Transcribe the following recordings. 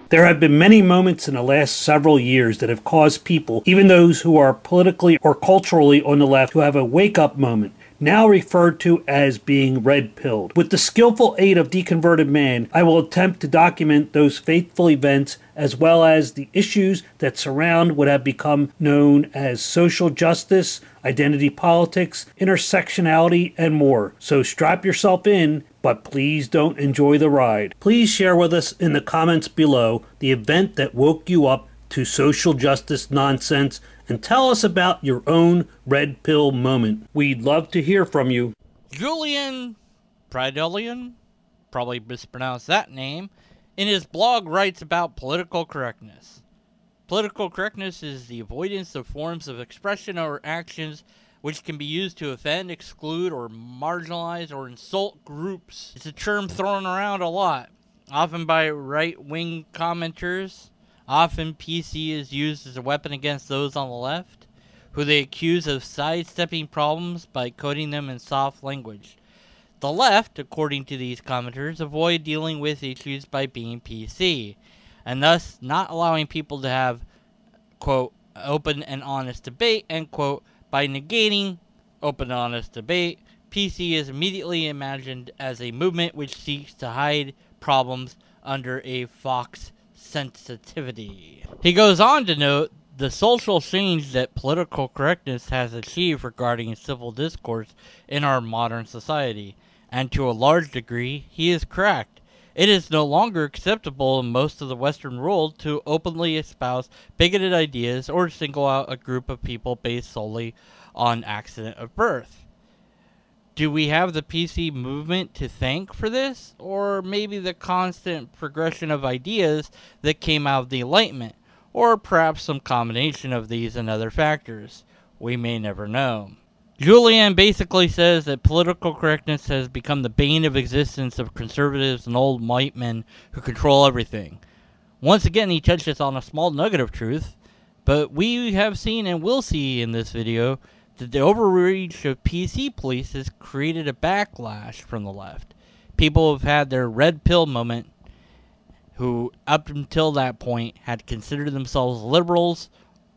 There have been many moments in the last several years that have caused people, even those who are politically or culturally on the left, to have a wake-up moment, now referred to as being red-pilled. With the skillful aid of Deconverted Man, I will attempt to document those fateful events as well as the issues that surround what have become known as social justice, identity politics, intersectionality, and more. So strap yourself in, but please don't enjoy the ride. Please share with us in the comments below the event that woke you up to social justice nonsense, and tell us about your own red pill moment. We'd love to hear from you. Julian Pridelian, probably mispronounced that name, in his blog writes about political correctness. Political correctness is the avoidance of forms of expression or actions which can be used to offend, exclude, or marginalize or insult groups. It's a term thrown around a lot, often by right-wing commenters. Often PC is used as a weapon against those on the left, who they accuse of sidestepping problems by coding them in soft language. The left, according to these commenters, avoid dealing with issues by being PC, and thus not allowing people to have, quote, open and honest debate, end quote. By negating open and honest debate, PC is immediately imagined as a movement which seeks to hide problems under a Fox sensitivity. He goes on to note the social change that political correctness has achieved regarding civil discourse in our modern society, and to a large degree, he is correct. It is no longer acceptable in most of the Western world to openly espouse bigoted ideas or single out a group of people based solely on accident of birth. Do we have the PC movement to thank for this, or maybe the constant progression of ideas that came out of the Enlightenment, or perhaps some combination of these and other factors? We may never know. Julian basically says that political correctness has become the bane of existence of conservatives and old white men who control everything. Once again, he touches on a small nugget of truth, but we have seen and will see in this video that the overreach of PC police has created a backlash from the left. People have had their red pill moment who, up until that point, had considered themselves liberals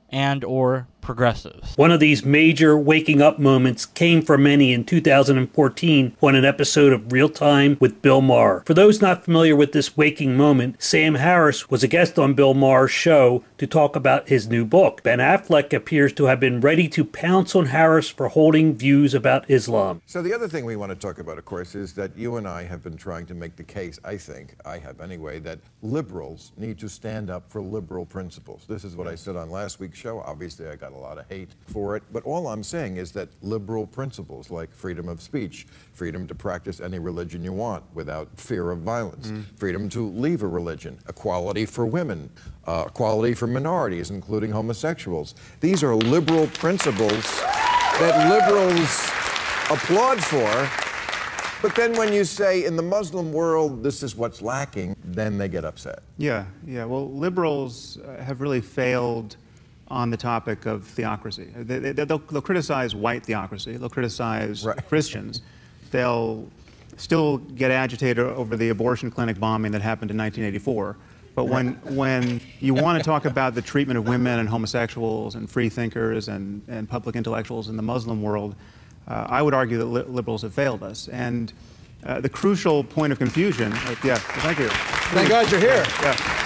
and or progressives. One of these major waking up moments came for many in 2014 on an episode of Real Time with Bill Maher. For those not familiar with this waking moment, Sam Harris was a guest on Bill Maher's show to talk about his new book. Ben Affleck appears to have been ready to pounce on Harris for holding views about Islam. So the other thing we want to talk about, of course, is that you and I have been trying to make the case, I have anyway, that liberals need to stand up for liberal principles. This is what I said on last week's show. Obviously, I got a lot of hate for it, but all I'm saying is that liberal principles like freedom of speech, freedom to practice any religion you want without fear of violence, freedom to leave a religion, equality for women, equality for minorities, including homosexuals. These are liberal principles that liberals applaud for, but then when you say in the Muslim world this is what's lacking, then they get upset. Yeah. Well, liberals have really failed on the topic of theocracy. They'll criticize white theocracy, they'll criticize Christians, they'll still get agitated over the abortion clinic bombing that happened in 1984. But when you want to talk about the treatment of women and homosexuals and free thinkers and public intellectuals in the Muslim world, I would argue that liberals have failed us. And the crucial point of confusion, thank you. Thank God you're here. Yeah.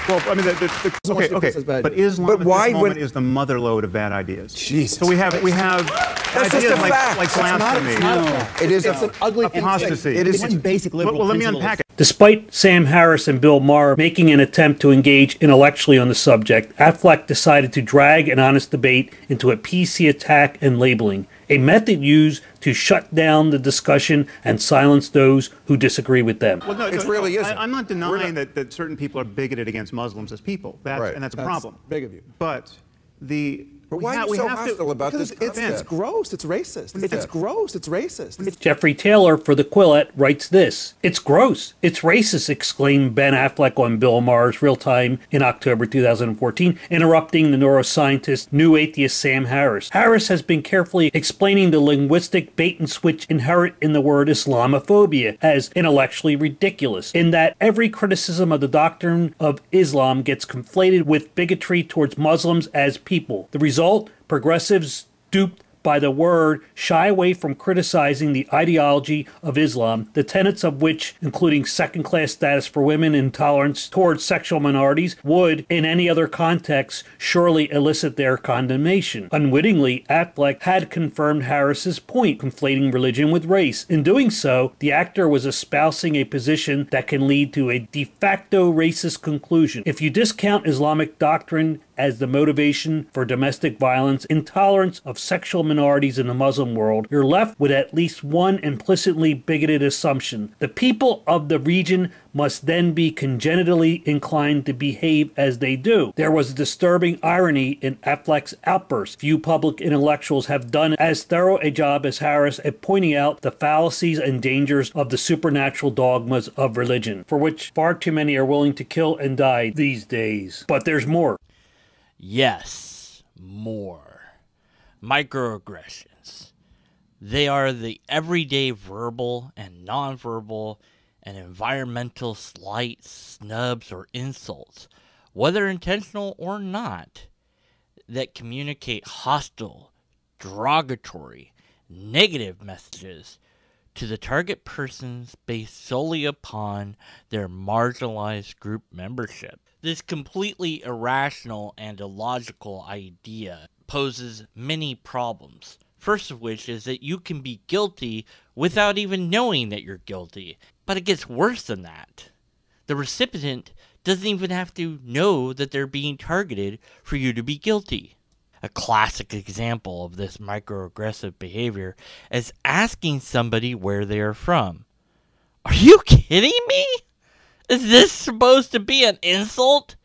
Well, I mean, okay. But Islam at this moment is the mother lode of bad ideas. Jesus. So we have That's ideas just a fact. like blasphemy. It's an ugly apostasy. It is basic liberal. Well, let me unpack it. Despite Sam Harris and Bill Maher making an attempt to engage intellectually on the subject, Affleck decided to drag an honest debate into a PC attack and labeling, a method used to shut down the discussion and silence those who disagree with them. Well, no, It really isn't. I'm not denying that certain people are bigoted against Muslims as people, and that's a problem. Big of you. But the But why are you so hostile about this Because concept? it's gross. It's racist. It's gross. It's racist. Jeffrey Taylor for the Quillette writes this: "It's gross. It's racist," exclaimed Ben Affleck on Bill Maher's Real Time in October 2014, interrupting the neuroscientist New Atheist Sam Harris. Harris has been carefully explaining the linguistic bait and switch inherent in the word Islamophobia as intellectually ridiculous, in that every criticism of the doctrine of Islam gets conflated with bigotry towards Muslims as people. The result: progressives duped by the word shy away from criticizing the ideology of Islam, the tenets of which, including second-class status for women and tolerance towards sexual minorities, would, in any other context, surely elicit their condemnation. Unwittingly, Affleck had confirmed Harris's point, conflating religion with race. In doing so, the actor was espousing a position that can lead to a de facto racist conclusion. If you discount Islamic doctrine as the motivation for domestic violence, intolerance of sexual minorities in the Muslim world, you're left with at least one implicitly bigoted assumption: the people of the region must then be congenitally inclined to behave as they do. There was a disturbing irony in Affleck's outburst. Few public intellectuals have done as thorough a job as Harris at pointing out the fallacies and dangers of the supernatural dogmas of religion, for which far too many are willing to kill and die these days. But there's more. Yes, more. Microaggressions. They are the everyday verbal and nonverbal and environmental slights, snubs, or insults, whether intentional or not, that communicate hostile, derogatory, negative messages to the target persons based solely upon their marginalized group membership. This completely irrational and illogical idea poses many problems. First of which is that you can be guilty without even knowing that you're guilty. But it gets worse than that. The recipient doesn't even have to know that they're being targeted for you to be guilty. A classic example of this microaggressive behavior is asking somebody where they are from. Are you kidding me? Is this supposed to be an insult?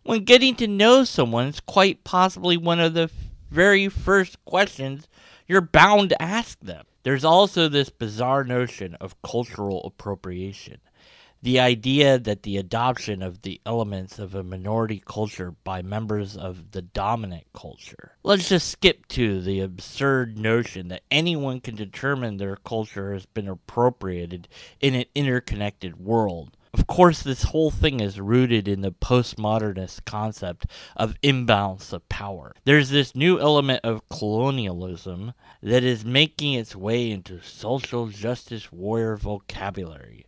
When getting to know someone is quite possibly one of the very first questions you're bound to ask them. There's also this bizarre notion of cultural appropriation. The idea that the adoption of the elements of a minority culture by members of the dominant culture. Let's just skip to the absurd notion that anyone can determine their culture has been appropriated in an interconnected world. Of course, this whole thing is rooted in the postmodernist concept of imbalance of power. There's this new element of colonialism that is making its way into social justice warrior vocabulary,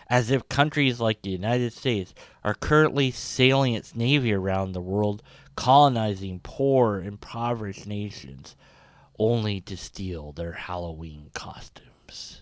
as if countries like the United States are currently sailing its navy around the world, colonizing poor, impoverished nations, only to steal their Halloween costumes.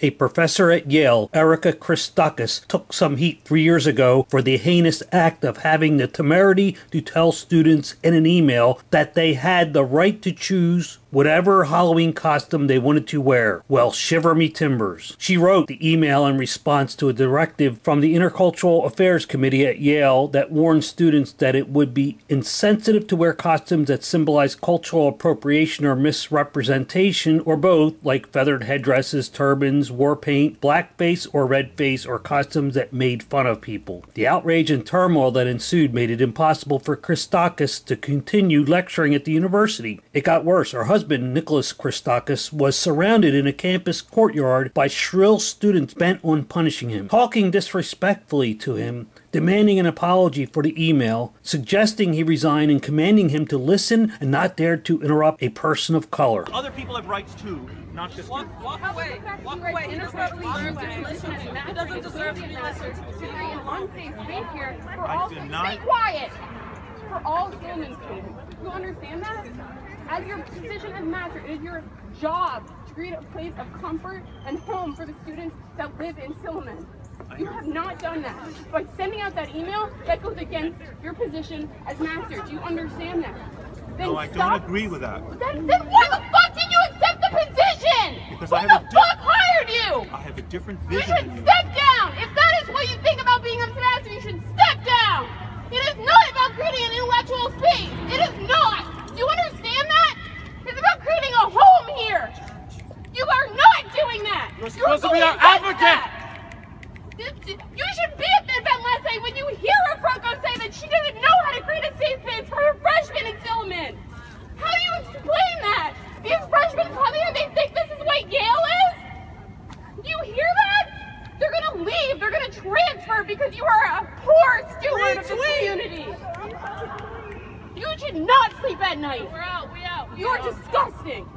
A professor at Yale, Erica Christakis, took some heat 3 years ago for the heinous act of having the temerity to tell students in an email that they had the right to choose whatever Halloween costume they wanted to wear. Well, shiver me timbers. She wrote the email in response to a directive from the Intercultural Affairs Committee at Yale that warned students that it would be insensitive to wear costumes that symbolize cultural appropriation or misrepresentation, or both, like feathered headdresses, turbans, war paint, blackface or redface, or costumes that made fun of people. The outrage and turmoil that ensued made it impossible for Christakis to continue lecturing at the university. It got worse. Her husband, Nicholas Christakis, was surrounded in a campus courtyard by shrill students bent on punishing him, talking disrespectfully to him, demanding an apology for the email, suggesting he resign, and commanding him to listen and not dare to interrupt a person of color. Other people have rights too, not just walk away. Walk away. It doesn't deserve to be listened to. Unsafe space here for all. do not. Stay quiet. For all Silliman students. You understand that? As your position as master, it is your job to create a place of comfort and home for the students that live in Silliman. You have not done that. By sending out that email, that goes against your position as master. Do you understand that? Then No, I don't agree with that. Then why the fuck did you accept the position? Because Who I have the a fuck hired you? I have a different You vision should than you. step down! If that is what you think about being a master, you should step down! It is not about creating an intellectual space! It is not! Do you understand cannot sleep at night. We're out. You're disgusting.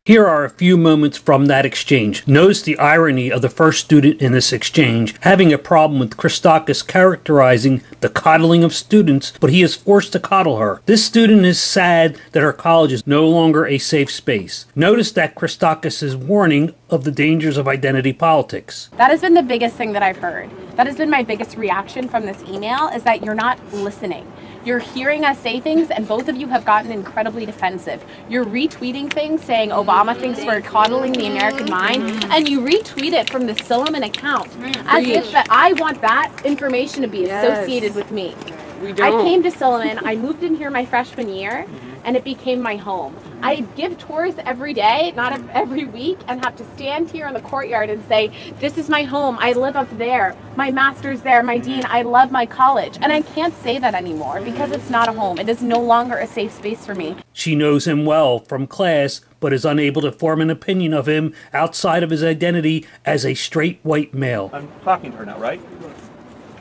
Here are a few moments from that exchange. Notice the irony of the first student in this exchange having a problem with Christakis characterizing the coddling of students, but he is forced to coddle her. This student is sad that her college is no longer a safe space. Notice that Christakis' warning of the dangers of identity politics. That has been the biggest thing that I've heard. That has been my biggest reaction from this email, is that you're not listening. You're hearing us say things, and both of you have gotten incredibly defensive. You're retweeting things saying Obama thinks we're coddling the American mind, and you retweet it from the Silliman account as if that I want that information to be associated with me. I came to Silliman, I moved in here my freshman year, and it became my home. I give tours every day, not every week, and have to stand here in the courtyard and say, this is my home, I live up there, my master's there, my dean, I love my college. And I can't say that anymore because it's not a home. It is no longer a safe space for me. She knows him well from class, but is unable to form an opinion of him outside of his identity as a straight white male. I'm talking to her now, right?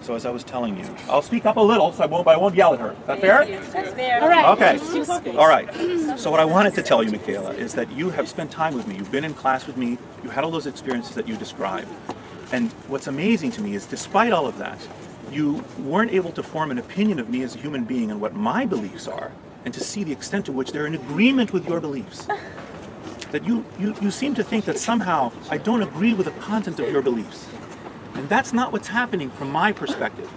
So as I was telling you, I'll speak up a little, so I won't yell at her. Is that fair? That's fair. All right. Okay. All right. So what I wanted to tell you, Michaela, is that you have spent time with me. You've been in class with me. You had all those experiences that you described. And what's amazing to me is, despite all of that, you weren't able to form an opinion of me as a human being and what my beliefs are, and to see the extent to which they're in agreement with your beliefs. That you seem to think that somehow I don't agree with the content of your beliefs. And that's not what's happening from my perspective.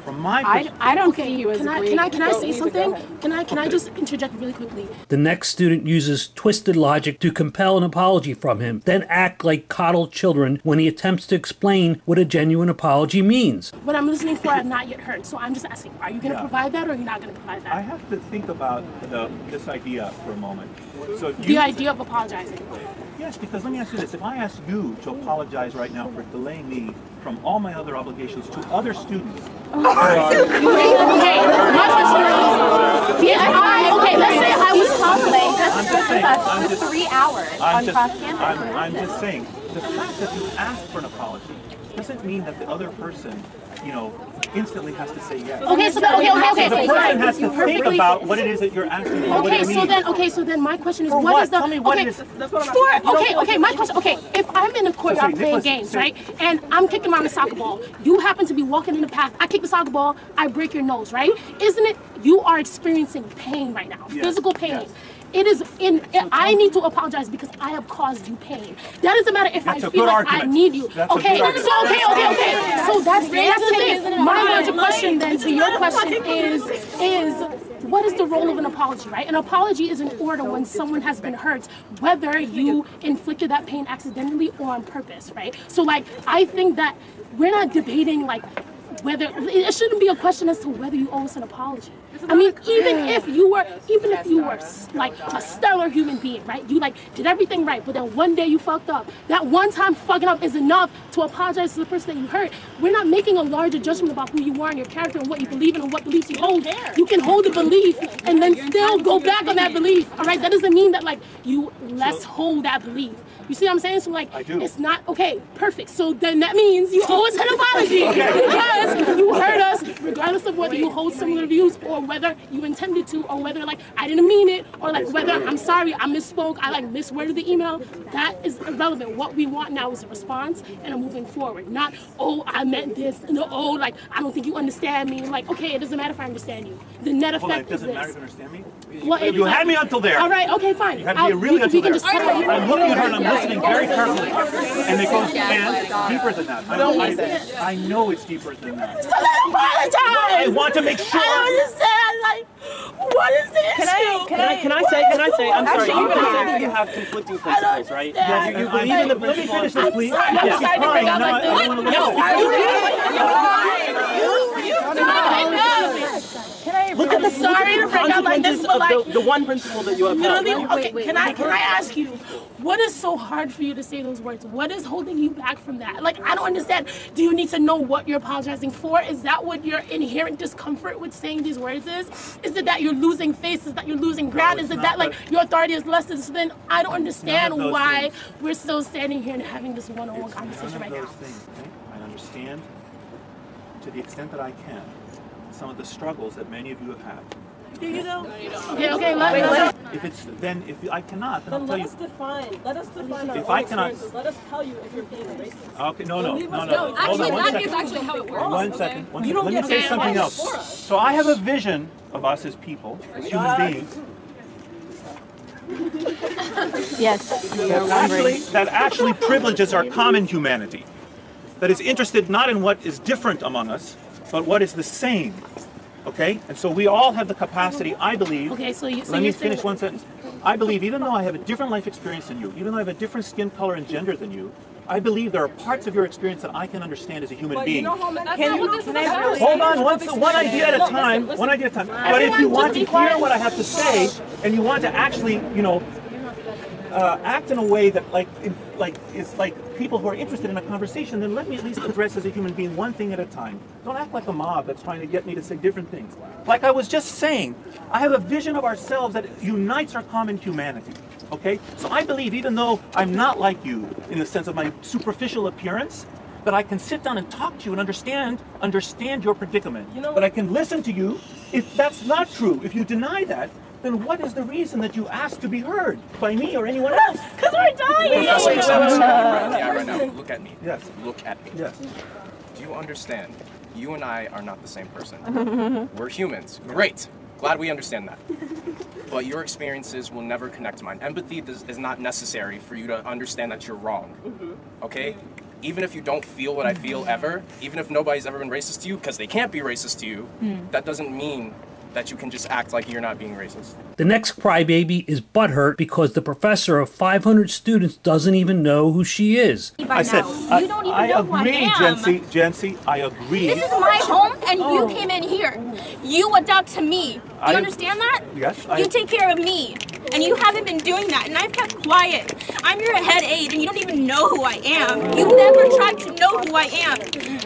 From my perspective. I don't see you as Can I say something? Can I just interject really quickly? The next student uses twisted logic to compel an apology from him, then act like coddled children when he attempts to explain what a genuine apology means. What I'm listening for, I've not yet heard. So I'm just asking, are you going to provide that or are you not going to provide that? I have to think about this idea for a moment. So The idea of apologizing. Yes, because let me ask you this. If I ask you to apologize right now for delaying me from all my other obligations to other students. Okay, my question is, let's say I was toddling for 3 hours on cross campus. I'm just saying, the fact that you asked for an apology doesn't mean that the other person, instantly has to say yes. Okay, so the person has to think about what it is that you're asking for. Okay, so then my question is, what is the? Tell me what it is. Okay, my question. Okay, if I'm in a courtyard playing games, right, and I'm kicking around a soccer ball, you happen to be walking in the path. I kick the soccer ball, I break your nose, right? Isn't it? You are experiencing pain right now, physical pain. Yes. It is I need to apologize because I have caused you pain. That doesn't matter if I feel like I need you. Okay. So that's the thing. My larger question then to your question is what is the role of an apology, right? An apology is in order when someone has been hurt, whether you inflicted that pain accidentally or on purpose, right? So I think that we're not debating whether it shouldn't be a question as to whether you owe us an apology. I mean, even if you were like a stellar human being, right? You did everything right, but then one day you fucked up. That one time fucking up is enough to apologize to the person that you hurt. We're not making a larger judgment about who you are and your character and what you believe in and what beliefs you hold. You can hold a belief and then still go back on that belief. All right, that doesn't mean that you less hold that belief. You see what I'm saying? So it's not okay. Perfect. So then that means you owe us an apology because you hurt us, regardless of whether you hold similar views or whether you intended to, or whether I didn't mean it, or whether I'm sorry, I misspoke, I misworded the email. That is irrelevant. What we want now is a response and a moving forward. Not I meant this. No, I don't think you understand me. Okay, it doesn't matter if I understand you. The net effect is this. It doesn't matter if you understand me. Well, you had me until there. All right. Okay. Fine. You had me really until there. I'm looking at her and I'm listening very carefully, and it goes deeper than that. I know it's deeper than that. So then apologize. I want to make sure. I don't understand. What is the issue? Can I say? I'm sorry. You guys say that you have conflicting principles, right? Yes, you believe in the principles. Let me finish this, please. I'm sorry to bring up like this. Look at the sorry to bring up like this, but the one principle that you have. Okay, can I ask you, what is so hard for you to say those words? What is holding you back from that? I don't understand. Do you need to know what you're apologizing for? Is that what your inherent discomfort with saying these words is? Is it that you're losing face? Is that you're losing ground? Is it that your authority is less than? So then I don't understand why we're still standing here and having this one-on-one conversation right now. I understand to the extent that I can some of the struggles that many of you have had. Do you though? Okay, let's. If it's then if I cannot, then I'll tell you. Let us define our If own I cannot, experiences. Let us tell you if you're being racist. Okay, no. Hold No, on, actually, one that second. is actually how it works. One second. You don't Let get me say to something define else. it for us. So I have a vision of us as people, as human beings, Yes. that actually privileges our common humanity. That is interested not in what is different among us, but what is the same. Okay? And so we all have the capacity, I believe. Okay, so you. So Let me you're finish saying- one sentence. I believe even though I have a different life experience than you, even though I have a different skin color and gender than you, I believe there are parts of your experience that I can understand as a human But you being. know how many? Hold on, one idea at a time. One idea at a time. But if you want to hear what I have to say, and you want to actually, act in a way that is like people who are interested in a conversation, then let me at least address as a human being one thing at a time. Don't act like a mob that's trying to get me to say different things. Like I was just saying, I have a vision of ourselves that unites our common humanity. Okay? So I believe even though I'm not like you in the sense of my superficial appearance, that I can sit down and talk to you and understand your predicament. That I can listen to you. If that's not true, if you deny that, then what is the reason that you ask to be heard by me or anyone else? Because we're dying. Right now. Look at me. Yes. Look at me. Yes. Do you understand? You and I are not the same person. We're humans. Great. Glad we understand that. But your experiences will never connect to mine. Empathy is not necessary for you to understand that you're wrong. Okay? Even if you don't feel what I feel ever, even if nobody's ever been racist to you, because they can't be racist to you, that doesn't mean that you can just act like you're not being racist. The next crybaby is butthurt because the professor of 500 students doesn't even know who she is. I said, You don't even I know who I agree, am. Jency, I agree. This is my home, and you came in here. You adapt to me. Do you understand that? Yes. You take care of me, and you haven't been doing that, and I've kept quiet. I'm your head aide, and you don't even know who I am. You never tried to know who I am.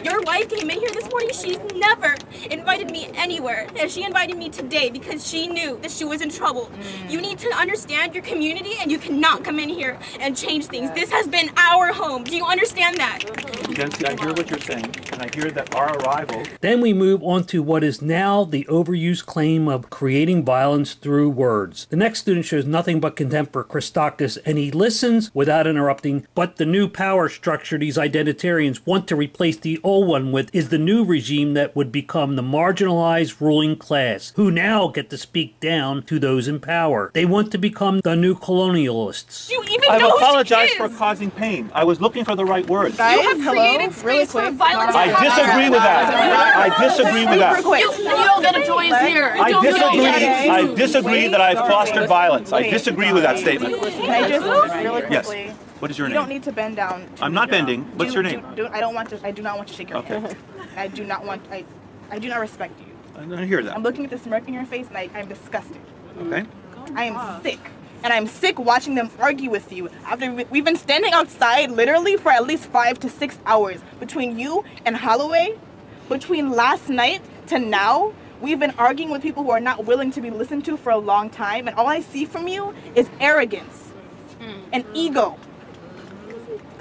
Your wife came in here this morning. She's never invited me anywhere, and she invited me today because she knew that she was in trouble. You need to understand your community, and you cannot come in here and change things. This has been our home. Do you understand that? Jency, I hear what you're saying, and I hear that our arrival... Then we move on to what is now the overused claim of creating violence through words. The next student shows nothing but contempt for Christakis, and he listens without interrupting, but the new power structure these identitarians want to replace the old one with is the new regime that would become the marginalized ruling class, who now get to speak down to those in power. They want to become the new colonialists. You even I've know who apologized she for is. causing pain. I was looking for the right words. You have created space for violence. I disagree with that. I disagree with that. You don't get a choice here. I disagree that I've fostered violence. I disagree with that statement. Can I just really quickly? Yes. What is your You name? don't need to bend down. I'm not bending. What's your name? I don't want to. I do not want to shake your hand. I do not want. I do not respect you. I don't hear that. I'm looking at the smirk in your face, and I'm disgusted. Okay. I am sick. And I'm sick watching them argue with you. After we've been standing outside literally for at least 5 to 6 hours between you and Holloway. Between last night to now, we've been arguing with people who are not willing to be listened to for a long time. And all I see from you is arrogance and ego.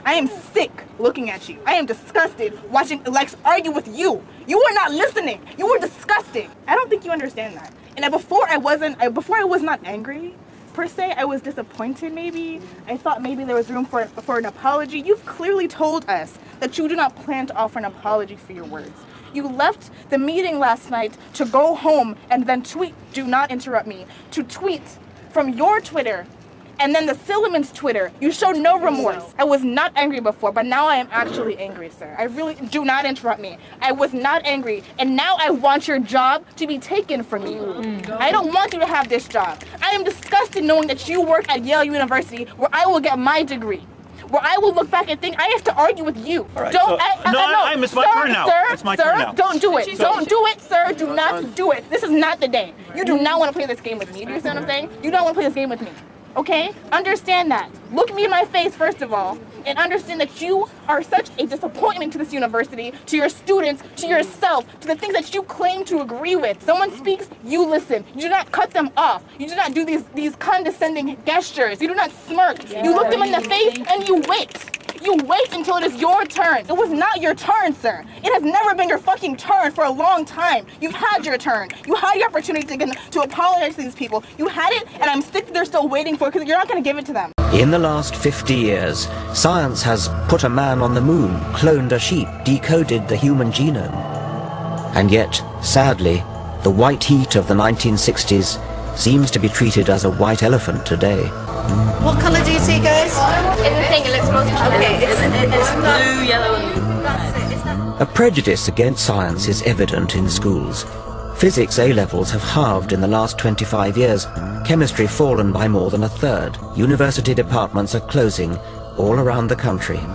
I am sick looking at you. I am disgusted watching Lex argue with you. You were not listening. You were disgusting. I don't think you understand that. And before I was not angry, per se. I was disappointed maybe. I thought maybe there was room for an apology. You've clearly told us that you do not plan to offer an apology for your words. You left the meeting last night to go home and then tweet, do not interrupt me, to tweet from your Twitter and then the Silliman's Twitter. You showed no remorse. I was not angry before, but now I am actually angry, sir. I really, do not interrupt me. I was not angry, and now I want your job to be taken from you. I don't want you to have this job. I am disgusted knowing that you work at Yale University, where I will get my degree, where I will look back and think I have to argue with you. All right, Don't, it's my turn now. It's my turn now. Don't do it. Don't do it, sir. Do not do it. This is not the day. You do not want to play this game with me. Do you see what I'm saying? You don't want to play this game with me. Okay? Understand that. Look me in my face, first of all, and understand that you are such a disappointment to this university, to your students, to yourself, to the things that you claim to agree with. Someone speaks, you listen. You do not cut them off. You do not do these condescending gestures. You do not smirk. You look them in the face and you wait. You wait until it is your turn. It was not your turn, sir. It has never been your fucking turn for a long time. You've had your turn. You had your opportunity to apologize to these people. You had it, and I'm sick that they're still waiting for it because you're not going to give it to them. In the last 50 years, science has put a man on the moon, cloned a sheep, decoded the human genome. And yet, sadly, the white heat of the 1960s seems to be treated as a white elephant today. What colour do you see, guys? In the thing, it looks most okay, it's blue, yellow, and A prejudice against science is evident in schools. Physics A-levels have halved in the last 25 years, chemistry fallen by more than a third. University departments are closing all around the country. And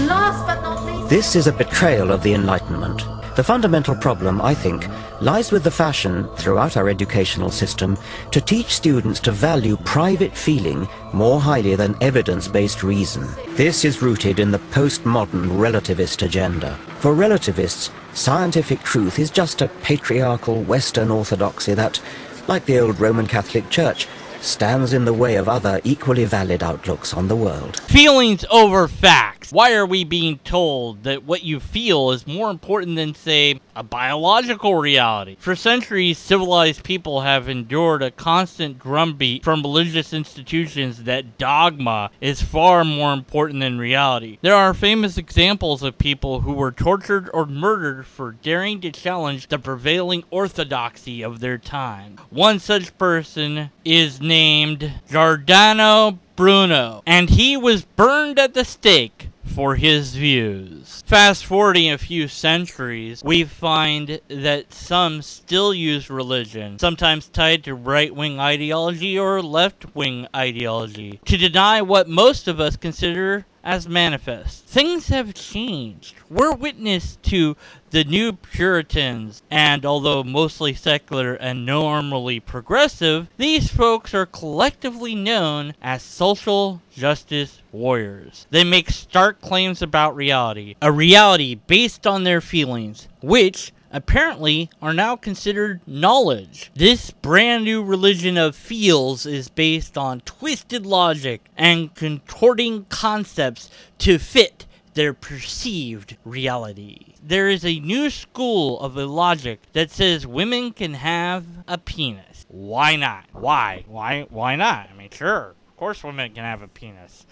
last but not least... This is a betrayal of the Enlightenment. The fundamental problem, I think, lies with the fashion throughout our educational system to teach students to value private feeling more highly than evidence-based reason. This is rooted in the postmodern relativist agenda. For relativists, scientific truth is just a patriarchal Western orthodoxy that, like the old Roman Catholic Church, stands in the way of other equally valid outlooks on the world. Feelings over facts. Why are we being told that what you feel is more important than, say, a biological reality? For centuries, civilized people have endured a constant drumbeat from religious institutions that dogma is far more important than reality. There are famous examples of people who were tortured or murdered for daring to challenge the prevailing orthodoxy of their time. One such person is named Giordano Bruno, and he was burned at the stake for his views. Fast forwarding a few centuries, we find that some still use religion, sometimes tied to right-wing ideology or left-wing ideology, to deny what most of us consider as manifest. Things have changed. We're witness to the new Puritans, and although mostly secular and normally progressive, these folks are collectively known as social justice warriors. They make stark claims about reality, a reality based on their feelings, which apparently are now considered knowledge. This brand new religion of feels is based on twisted logic and contorting concepts to fit their perceived reality. There is a new school of a logic that says women can have a penis. Why not? Why not? I mean, sure, of course women can have a penis.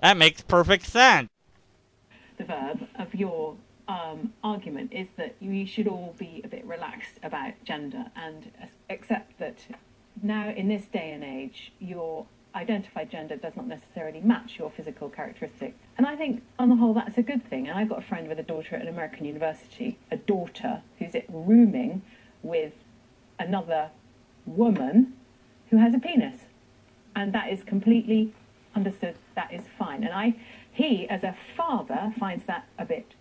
That makes perfect sense. The verb of your argument is that we should all be a bit relaxed about gender and accept that now in this day and age your identified gender does not necessarily match your physical characteristic. And I think on the whole that's a good thing. And I've got a friend with a daughter at an American university, a daughter who's rooming with another woman who has a penis. And that is completely understood, that is fine. And he as a father finds that a bit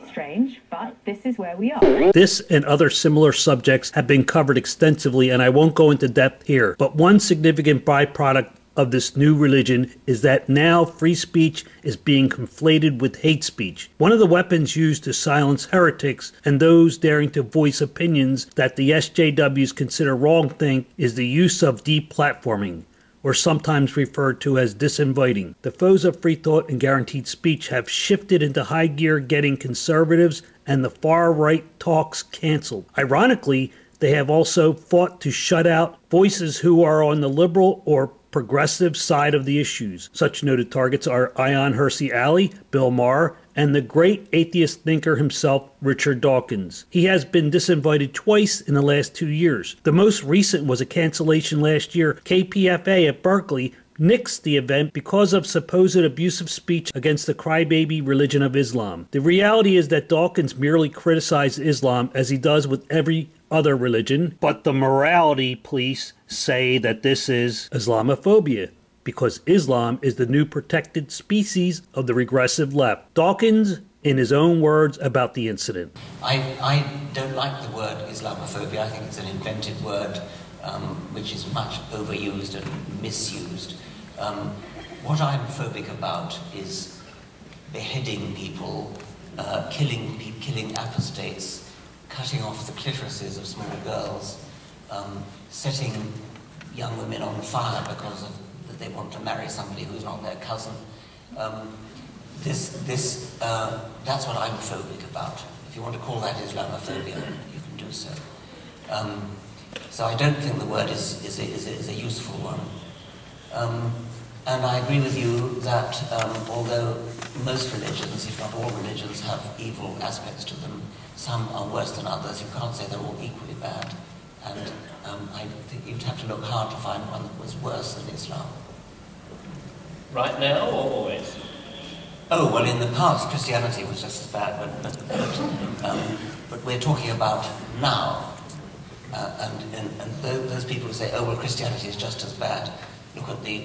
strange, but this is where we are. This and other similar subjects have been covered extensively, and I won't go into depth here. But one significant byproduct of this new religion is that now free speech is being conflated with hate speech. One of the weapons used to silence heretics and those daring to voice opinions that the SJWs consider wrongthink is the use of deplatforming, or sometimes referred to as disinviting. The foes of free thought and guaranteed speech have shifted into high gear, getting conservatives and the far right talks canceled. Ironically, they have also fought to shut out voices who are on the liberal or progressive side of the issues. Such noted targets are Ayaan Hirsi Ali, Bill Maher, and the great atheist thinker himself, Richard Dawkins. He has been disinvited twice in the last 2 years. The most recent was a cancellation last year. KPFA at Berkeley nixed the event because of supposed abusive speech against the crybaby religion of Islam. The reality is that Dawkins merely criticized Islam as he does with every other religion, but the morality police say that this is Islamophobia, because Islam is the new protected species of the regressive left. Dawkins, in his own words about the incident. I don't like the word Islamophobia. I think it's an invented word which is much overused and misused. What I'm phobic about is beheading people, killing apostates, cutting off the clitorises of small girls, setting young women on fire because of the that they want to marry somebody who's not their cousin. That's what I'm phobic about. If you want to call that Islamophobia, you can do so. So I don't think the word is a useful one. And I agree with you that although most religions, if not all religions, have evil aspects to them, some are worse than others. You can't say they're all equally bad. And I think you'd have to look hard to find one that was worse than Islam. Right now or always? Oh, well, in the past, Christianity was just as bad, but we're talking about now. And those people who say, oh, well, Christianity is just as bad, look at the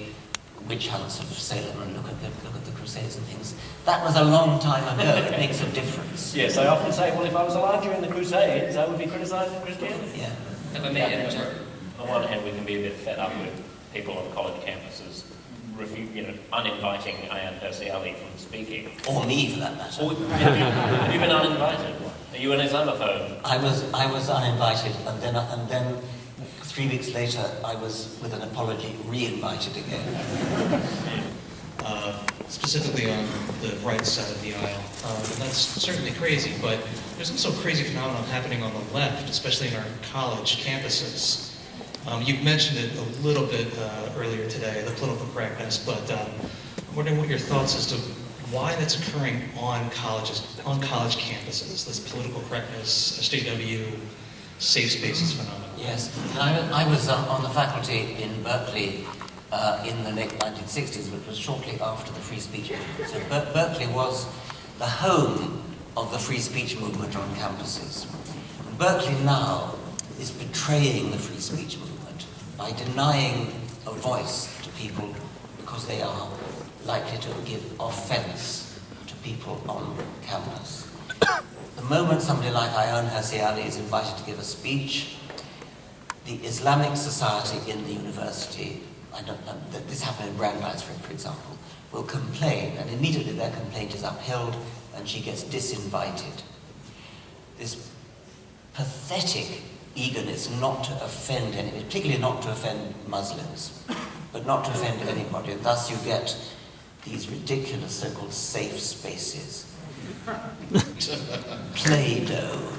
witch hunts of Salem and look at the Crusades and things. That was a long time ago. It makes a difference. Yes, I often say, well, if I was alive during the Crusades, I would be criticising Christianity. Yeah. On one hand, we can be a bit fed up with people on college campuses uninviting Ayaan Hirsi Ali from speaking. Or me, for that matter. Have you been uninvited? Are you an Islamophobe? I was uninvited, and then 3 weeks later, I was, with an apology, re-invited again. Specifically on the right side of the aisle. And that's certainly crazy, but there's also a crazy phenomenon happening on the left, especially in our college campuses. You mentioned it a little bit earlier today, the political correctness, but I'm wondering what your thoughts as to why that's occurring on colleges, on college campuses, this political correctness, SJW, safe spaces phenomenon. Yes, I was on the faculty in Berkeley in the late 1960s, which was shortly after the free speech movement. So Berkeley was the home of the free speech movement on campuses. And Berkeley now is betraying the free speech movement by denying a voice to people because they are likely to give offense to people on campus. The moment somebody like Ayaan Hirsi Ali is invited to give a speech, the Islamic Society in the university, this happened in Brandeis, for example, will complain, and immediately their complaint is upheld, and she gets disinvited. This pathetic eagerness not to offend anybody, particularly not to offend Muslims, but not to offend anybody, and thus you get these ridiculous so-called safe spaces. Play-Doh.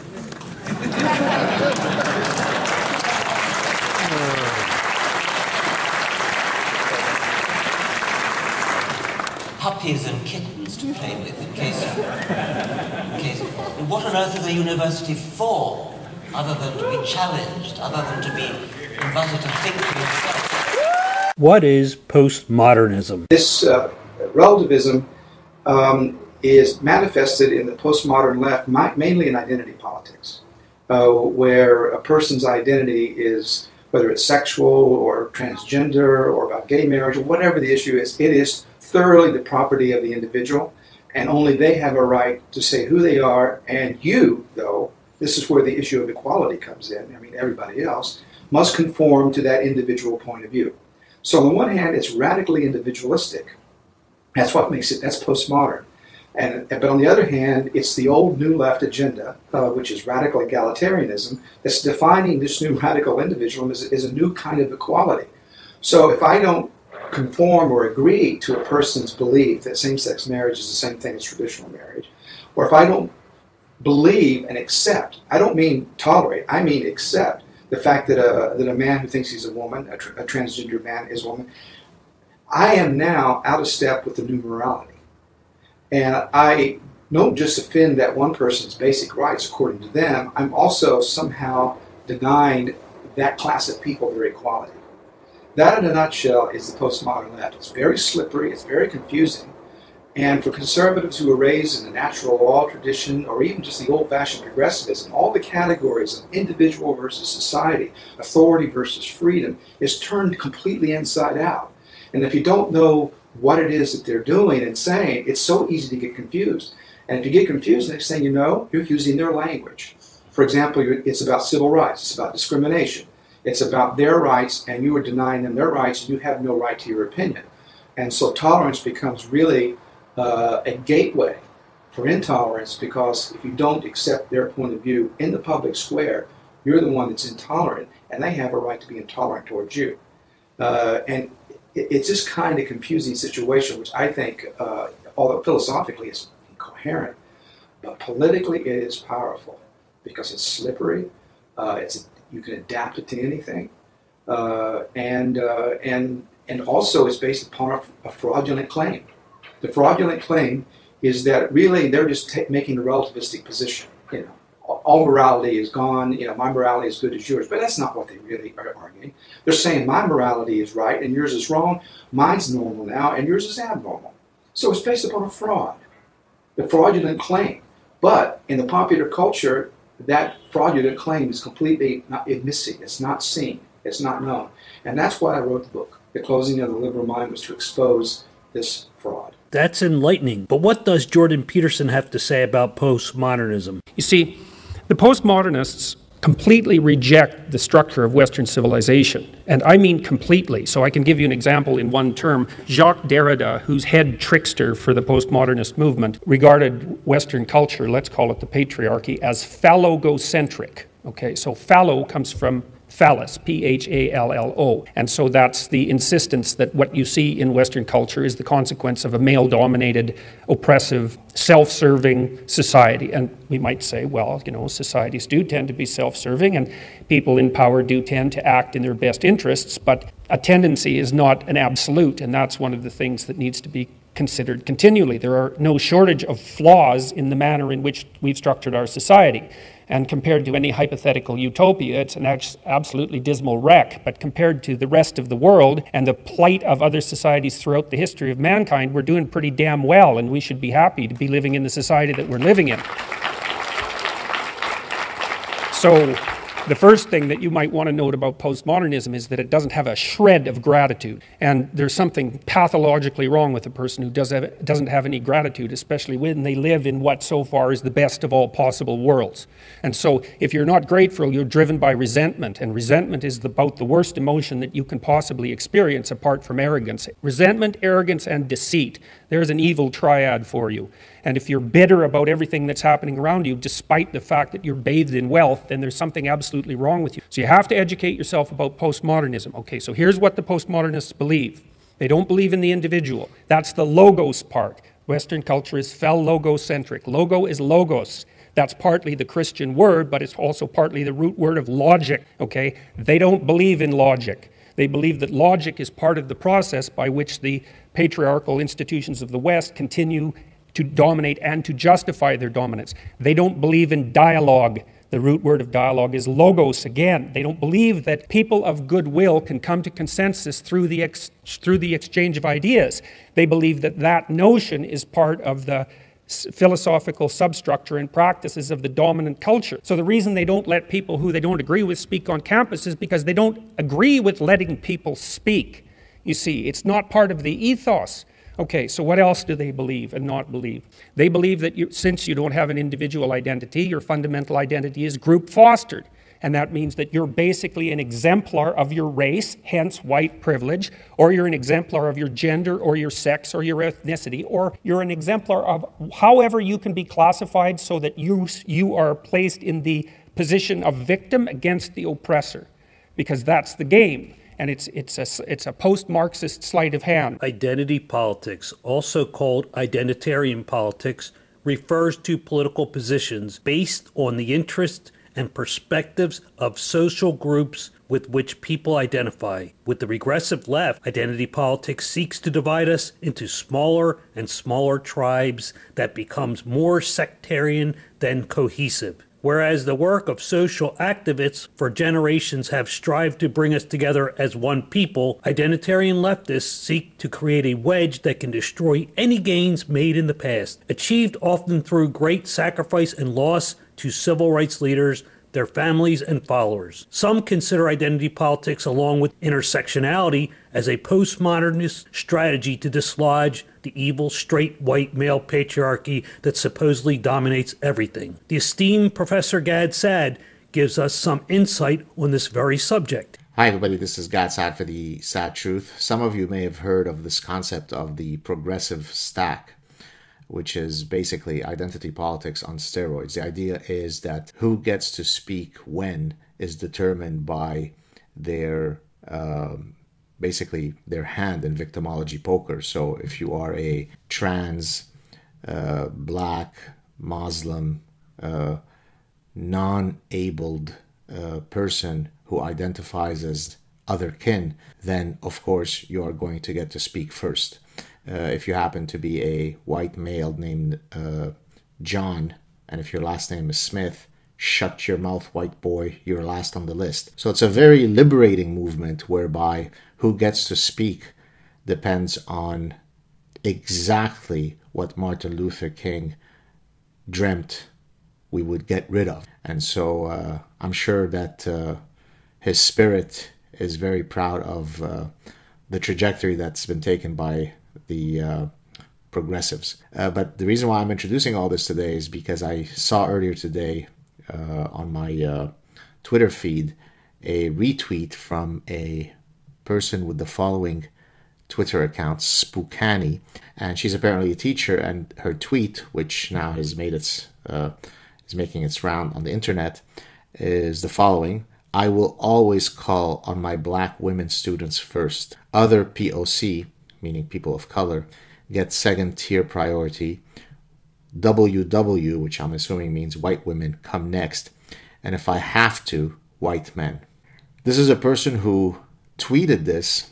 Puppies and kittens to play with in case. What on earth is a university for? Other than to be challenged, other than to be invited to think for yourself. What is postmodernism? This relativism is manifested in the postmodern left, mainly in identity politics, where a person's identity is, whether it's sexual or transgender or about gay marriage or whatever the issue is, it is thoroughly the property of the individual, and only they have a right to say who they are, and you, though, this is where the issue of equality comes in. I mean, everybody else must conform to that individual point of view. So on the one hand, it's radically individualistic. That's what makes it, that's postmodern. But on the other hand, it's the old New Left agenda, which is radical egalitarianism, that's defining this new radical individualism as a new kind of equality. So if I don't conform or agree to a person's belief that same-sex marriage is the same thing as traditional marriage, or if I don't believe and accept, I don't mean tolerate, I mean accept the fact that a man who thinks he's a woman, a transgender man is a woman, I am now out of step with the new morality. And I don't just offend that one person's basic rights according to them, I'm also somehow denying that class of people their equality. That in a nutshell is the postmodern left. It's very slippery, it's very confusing. And for conservatives who were raised in the natural law tradition, or even just the old-fashioned progressivism, all the categories of individual versus society, authority versus freedom, is turned completely inside out. And if you don't know what it is that they're doing and saying, it's so easy to get confused. And if you get confused, next thing you know, you're using their language. For example, it's about civil rights, it's about discrimination. It's about their rights, and you are denying them their rights, and you have no right to your opinion. And so tolerance becomes really a gateway for intolerance, because if you don't accept their point of view in the public square, you're the one that's intolerant, and they have a right to be intolerant towards you. And it's this kind of confusing situation, which I think, although philosophically is incoherent, but politically it is powerful because it's slippery. You can adapt it to anything, and also it's based upon a fraudulent claim. The fraudulent claim is that really they're just making a relativistic position. You know, all morality is gone. You know, my morality is good as yours, but that's not what they really are arguing. They're saying my morality is right and yours is wrong. Mine's normal now and yours is abnormal. So it's based upon a fraud, the fraudulent claim. But in the popular culture, that fraudulent claim is completely missing. It's not seen. It's not known. And that's why I wrote the book. The Closing of the Liberal Mind was to expose this fraud. That's enlightening. But what does Jordan Peterson have to say about postmodernism? You see, the postmodernists completely reject the structure of Western civilization. And I mean completely. So I can give you an example in one term. Jacques Derrida, who's head trickster for the postmodernist movement, regarded Western culture, let's call it the patriarchy, as phallogocentric. Okay, so phallo comes from phallus, P-H-A-L-L-O. And so that's the insistence that what you see in Western culture is the consequence of a male-dominated, oppressive, self-serving society. And we might say, well, you know, societies do tend to be self-serving and people in power do tend to act in their best interests, but a tendency is not an absolute, and that's one of the things that needs to be considered continually. There are no shortage of flaws in the manner in which we've structured our society. And compared to any hypothetical utopia, it's an absolutely dismal wreck. But compared to the rest of the world and the plight of other societies throughout the history of mankind, we're doing pretty damn well, and we should be happy to be living in the society that we're living in. So the first thing that you might want to note about postmodernism is that it doesn't have a shred of gratitude. And there's something pathologically wrong with a person who doesn't have any gratitude, especially when they live in what so far is the best of all possible worlds. And so if you're not grateful, you're driven by resentment. And resentment is about the worst emotion that you can possibly experience apart from arrogance. Resentment, arrogance, and deceit. There's an evil triad for you. And if you're bitter about everything that's happening around you, despite the fact that you're bathed in wealth, then there's something absolutely wrong with you. So you have to educate yourself about postmodernism. Okay, so here's what the postmodernists believe. They don't believe in the individual. That's the logos part. Western culture is phallogocentric. Logo is logos. That's partly the Christian word, but it's also partly the root word of logic, okay? They don't believe in logic. They believe that logic is part of the process by which the patriarchal institutions of the West continue to dominate and to justify their dominance. They don't believe in dialogue. The root word of dialogue is logos again. They don't believe that people of goodwill can come to consensus through the exchange of ideas. They believe that that notion is part of the philosophical substructure and practices of the dominant culture. So the reason they don't let people who they don't agree with speak on campus is because they don't agree with letting people speak. You see, it's not part of the ethos. Okay, so what else do they believe and not believe? They believe that since you don't have an individual identity, your fundamental identity is group fostered. And that means that you're basically an exemplar of your race, hence white privilege, or you're an exemplar of your gender or your sex or your ethnicity, or you're an exemplar of however you can be classified so that you are placed in the position of victim against the oppressor, because that's the game. And it's a post-Marxist sleight of hand. Identity politics, also called identitarian politics, refers to political positions based on the interests and perspectives of social groups with which people identify. With the regressive left, identity politics seeks to divide us into smaller and smaller tribes that becomes more sectarian than cohesive. Whereas the work of social activists for generations have strived to bring us together as one people, identitarian leftists seek to create a wedge that can destroy any gains made in the past, achieved often through great sacrifice and loss to civil rights leaders, their families, and followers. Some consider identity politics, along with intersectionality, as a postmodernist strategy to dislodge the evil straight white male patriarchy that supposedly dominates everything. The esteemed Professor Gad Saad gives us some insight on this very subject. Hi everybody, this is Gad Saad for the Sad Truth. Some of you may have heard of this concept of the progressive stack, which is basically identity politics on steroids. The idea is that who gets to speak when is determined by their basically their hand in victimology poker. So if you are a trans, black, Muslim, non-abled person who identifies as other kin, then of course you are going to get to speak first. If you happen to be a white male named John, and if your last name is Smith, shut your mouth, white boy, you're last on the list. So it's a very liberating movement whereby who gets to speak depends on exactly what Martin Luther King dreamt we would get rid of. And so I'm sure that his spirit is very proud of the trajectory that's been taken by the progressives. But the reason why I'm introducing all this today is because I saw earlier today on my Twitter feed a retweet from a person with the following Twitter account, Spookani, and she's apparently a teacher, and her tweet, which now has made its is making its round on the internet, is the following: I will always call on my black women students first. Other POC, meaning people of color, get second tier priority. WW, which I'm assuming means white women, come next. And if I have to, white men. This is a person who tweeted this.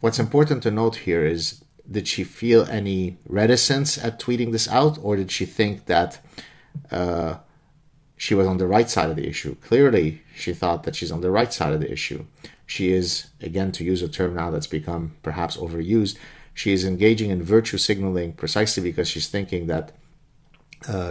What's important to note here is, did she feel any reticence at tweeting this out, or did she think that she was on the right side of the issue? Clearly, she thought that she's on the right side of the issue. She is, again, to use a term now that's become perhaps overused, she is engaging in virtue signaling precisely because she's thinking that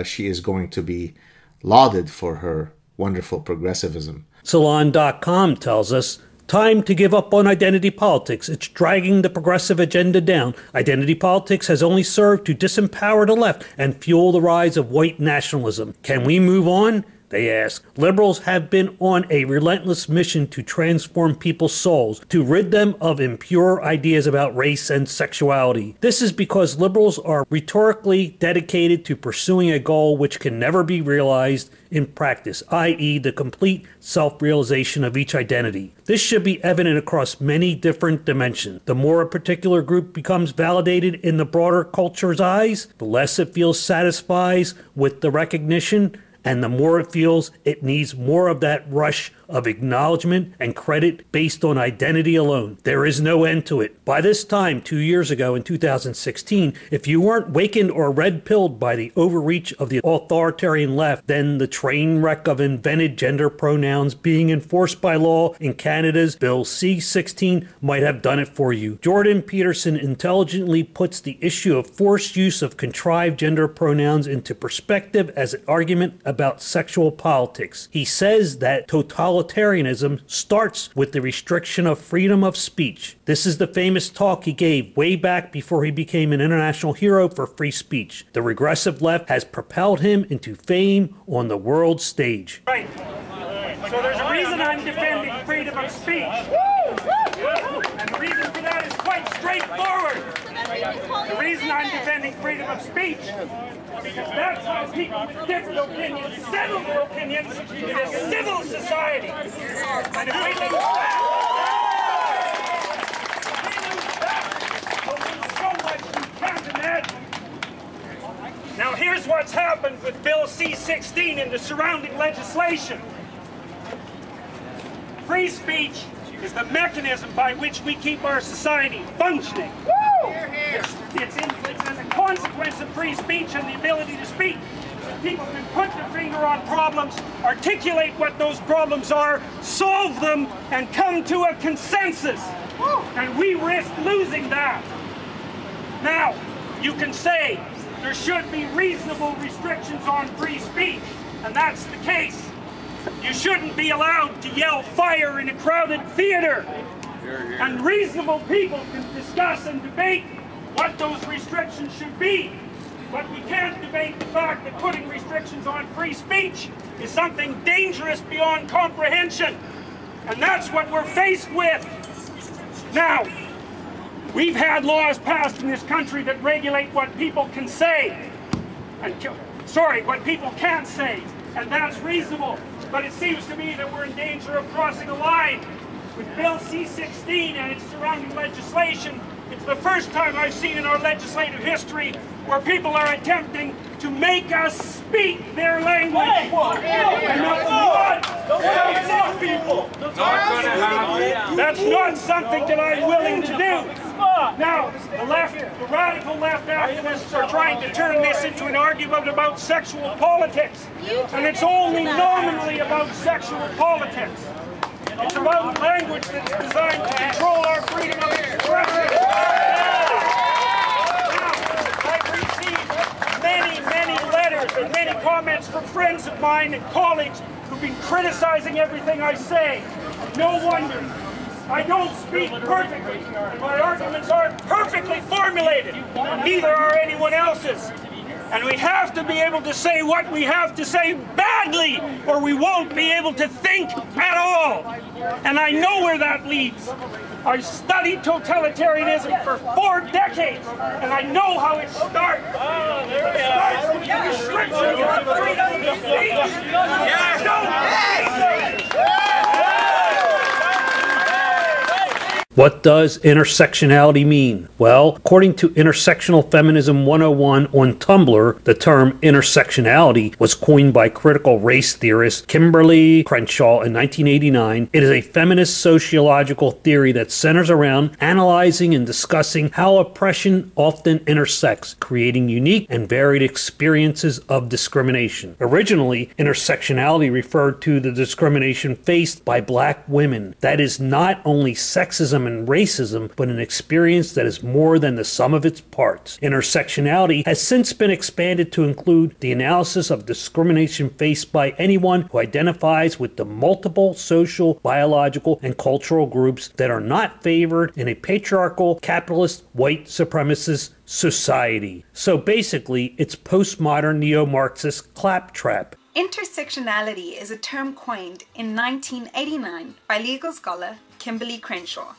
she is going to be lauded for her wonderful progressivism. Salon.com tells us, time to give up on identity politics. It's dragging the progressive agenda down. Identity politics has only served to disempower the left and fuel the rise of white nationalism. Can we move on? They ask. Liberals have been on a relentless mission to transform people's souls, to rid them of impure ideas about race and sexuality. This is because liberals are rhetorically dedicated to pursuing a goal which can never be realized in practice, i.e. the complete self-realization of each identity. This should be evident across many different dimensions. The more a particular group becomes validated in the broader culture's eyes, the less it feels satisfied with the recognition, and the more it feels it needs more of that rush of acknowledgement and credit based on identity alone. There is no end to it. By this time, 2 years ago in 2016, if you weren't wakened or red-pilled by the overreach of the authoritarian left, then the train wreck of invented gender pronouns being enforced by law in Canada's Bill C-16 might have done it for you. Jordan Peterson intelligently puts the issue of forced use of contrived gender pronouns into perspective as an argument about sexual politics. He says that totalitarianism starts with the restriction of freedom of speech. This is the famous talk he gave way back before he became an international hero for free speech. The regressive left has propelled him into fame on the world stage. Right. So there's a reason I'm defending freedom of speech. And the reason for that is quite straightforward. The reason I'm defending freedom of speech because that's how people with different opinions settle their opinions in a civil society. And if we lose that, we'll lose so much you can't imagine. Now here's what's happened with Bill C-16 and the surrounding legislation. Free speech is the mechanism by which we keep our society functioning. It's a consequence of free speech and the ability to speak. People can put their finger on problems, articulate what those problems are, solve them, and come to a consensus. And we risk losing that. Now, you can say there should be reasonable restrictions on free speech, and that's the case. You shouldn't be allowed to yell fire in a crowded theater. And reasonable people can discuss and debate what those restrictions should be. But we can't debate the fact that putting restrictions on free speech is something dangerous beyond comprehension. And that's what we're faced with. Now, we've had laws passed in this country that regulate what people can say. What people can't say. And that's reasonable. But it seems to me that we're in danger of crossing a line. with Bill C-16 and its surrounding legislation. It's the first time I've seen in our legislative history where people are attempting to make us speak their language. And that's not something that I'm willing to do. Now, the left, the radical left activists are trying to turn this into an argument about sexual politics. And it's only nominally about sexual politics. It's about language that's designed to control our freedom of expression. I've received many letters and many comments from friends of mine and colleagues who've been criticizing everything I say. No wonder. I don't speak perfectly. My arguments aren't perfectly formulated. Neither are anyone else's. And we have to be able to say what we have to say badly, or we won't be able to think at all. And I know where that leads. I've studied totalitarianism for 4 decades, and I know how it starts. It starts with the restriction of freedom of speech. What does intersectionality mean? Well, according to Intersectional Feminism 101 on Tumblr, the term intersectionality was coined by critical race theorist Kimberly Crenshaw in 1989. It is a feminist sociological theory that centers around analyzing and discussing how oppression often intersects, creating unique and varied experiences of discrimination. Originally, intersectionality referred to the discrimination faced by black women. That is not only sexism and racism, but an experience that is more than the sum of its parts. Intersectionality has since been expanded to include the analysis of discrimination faced by anyone who identifies with the multiple social, biological, and cultural groups that are not favored in a patriarchal, capitalist, white supremacist society. So basically, it's postmodern neo-Marxist claptrap. Intersectionality is a term coined in 1989 by legal scholar Kimberly Crenshaw.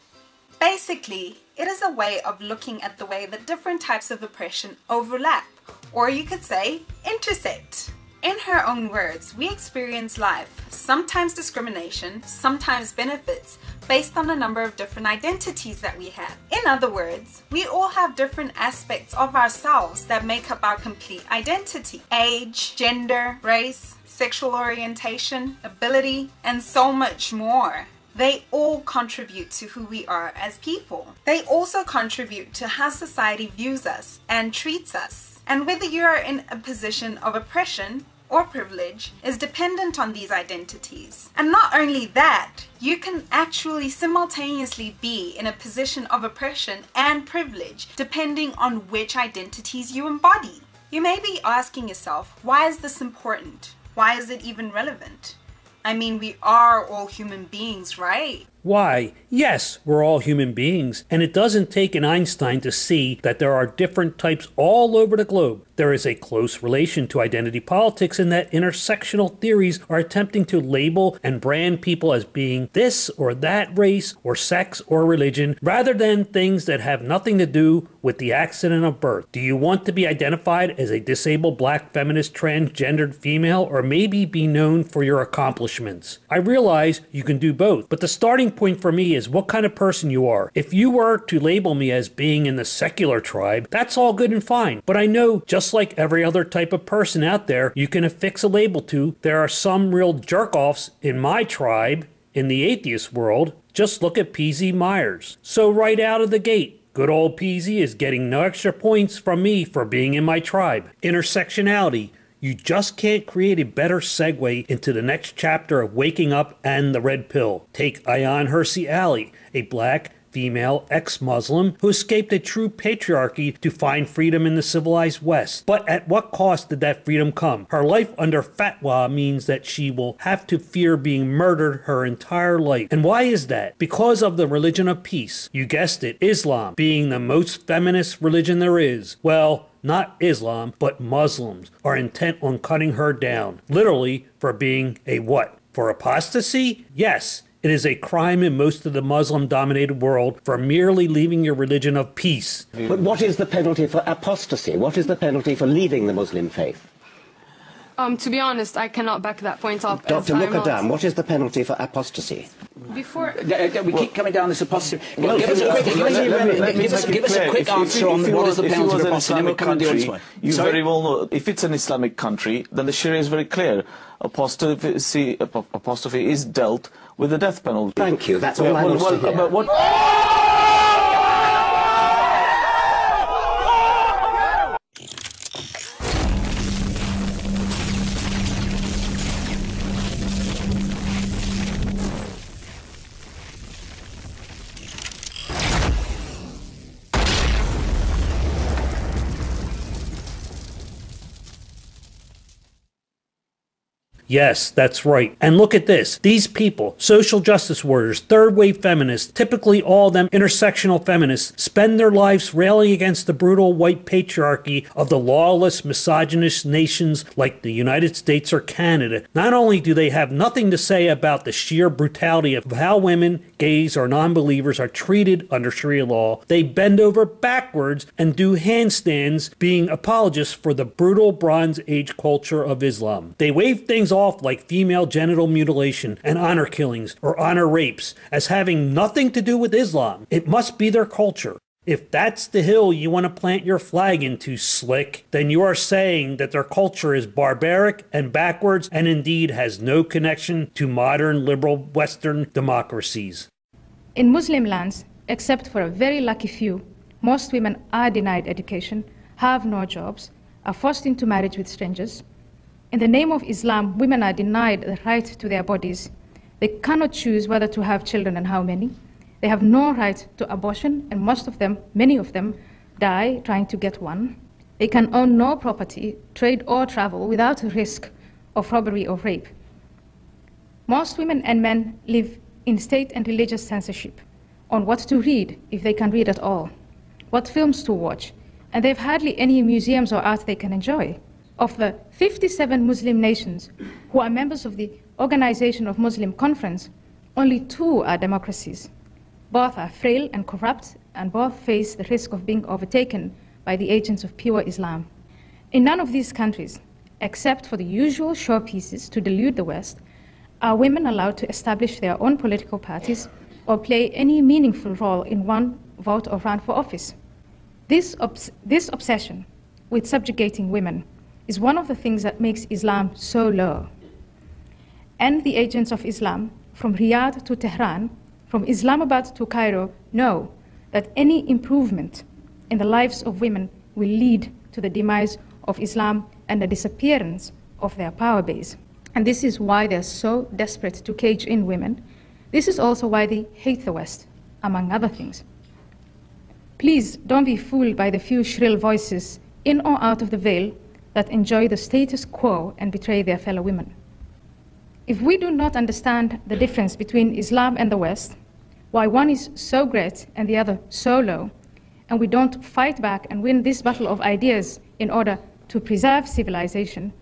Basically, it is a way of looking at the way that different types of oppression overlap, or you could say intersect. In her own words, we experience life, sometimes discrimination, sometimes benefits, based on a number of different identities that we have. In other words, we all have different aspects of ourselves that make up our complete identity. Age, gender, race, sexual orientation, ability, and so much more. They all contribute to who we are as people. They also contribute to how society views us and treats us. And whether you are in a position of oppression or privilege is dependent on these identities. And not only that, you can actually simultaneously be in a position of oppression and privilege depending on which identities you embody. You may be asking yourself, why is this important? Why is it even relevant? I mean, we are all human beings, right? Why? Yes, we're all human beings, and it doesn't take an Einstein to see that there are different types all over the globe. There is a close relation to identity politics in that intersectional theories are attempting to label and brand people as being this or that race or sex or religion, rather than things that have nothing to do with the accident of birth. Do you want to be identified as a disabled black feminist transgendered female, or maybe be known for your accomplishments? I realize you can do both, but the starting point for me is what kind of person you are. If you were to label me as being in the secular tribe, that's all good and fine. But I know, just like every other type of person out there you can affix a label to, there are some real jerk-offs in my tribe, in the atheist world. Just look at PZ Myers. So right out of the gate, good old PZ is getting no extra points from me for being in my tribe. Intersectionality. You just can't create a better segue into the next chapter of Waking Up and the Red Pill. Take Ayaan Hirsi Ali, a black female ex-Muslim who escaped a true patriarchy to find freedom in the civilized West. But at what cost did that freedom come? Her life under fatwa means that she will have to fear being murdered her entire life. And why is that? Because of the religion of peace. You guessed it, Islam, being the most feminist religion there is. Well, not Islam, but Muslims are intent on cutting her down. Literally, for being a what? For apostasy? Yes. It is a crime in most of the Muslim-dominated world for merely leaving your religion of peace. But what is the penalty for apostasy? What is the penalty for leaving the Muslim faith? To be honest, I cannot back that point up. Dr. Mukadam, what is the penalty for apostasy? Before we keep coming down this apostasy. Give us a quick answer on what is the penalty for apostasy. Then we'll come and do it. You very well know, if it's an Islamic country, then the Sharia is very clear. Apostrophe is dealt with the death penalty. Thank you. That's all I want to hear. Yes, that's right. And look at this. These people, social justice warriors, third-wave feminists, typically all of them intersectional feminists, spend their lives railing against the brutal white patriarchy of the lawless, misogynist nations like the United States or Canada. Not only do they have nothing to say about the sheer brutality of how women, gays, or non-believers are treated under Sharia law, they bend over backwards and do handstands being apologists for the brutal Bronze Age culture of Islam. They wave things off like female genital mutilation and honor killings or honor rapes as having nothing to do with Islam. It must be their culture. If that's the hill you want to plant your flag into, Slick, then you are saying that their culture is barbaric and backwards and indeed has no connection to modern liberal Western democracies. In Muslim lands, except for a very lucky few, most women are denied education, have no jobs, are forced into marriage with strangers. In the name of Islam, women are denied the right to their bodies. They cannot choose whether to have children and how many. They have no right to abortion, and most of them, many of them, die trying to get one. They can own no property, trade or travel without risk of robbery or rape. Most women and men live in state and religious censorship on what to read, if they can read at all, what films to watch, and they have hardly any museums or art they can enjoy. Of the 57 Muslim nations who are members of the Organization of Muslim Conference, only 2 are democracies. Both are frail and corrupt, and both face the risk of being overtaken by the agents of pure Islam. In none of these countries, except for the usual showpieces to delude the West, are women allowed to establish their own political parties or play any meaningful role in one, vote, or run for office. This obsession with subjugating women is one of the things that makes Islam so low. And the agents of Islam, from Riyadh to Tehran, from Islamabad to Cairo, know that any improvement in the lives of women will lead to the demise of Islam and the disappearance of their power base. And this is why they're so desperate to cage in women. This is also why they hate the West, among other things. Please don't be fooled by the few shrill voices in or out of the veil that enjoy the status quo and betray their fellow women. If we do not understand the difference between Islam and the West, why one is so great and the other so low, and we don't fight back and win this battle of ideas in order to preserve civilization,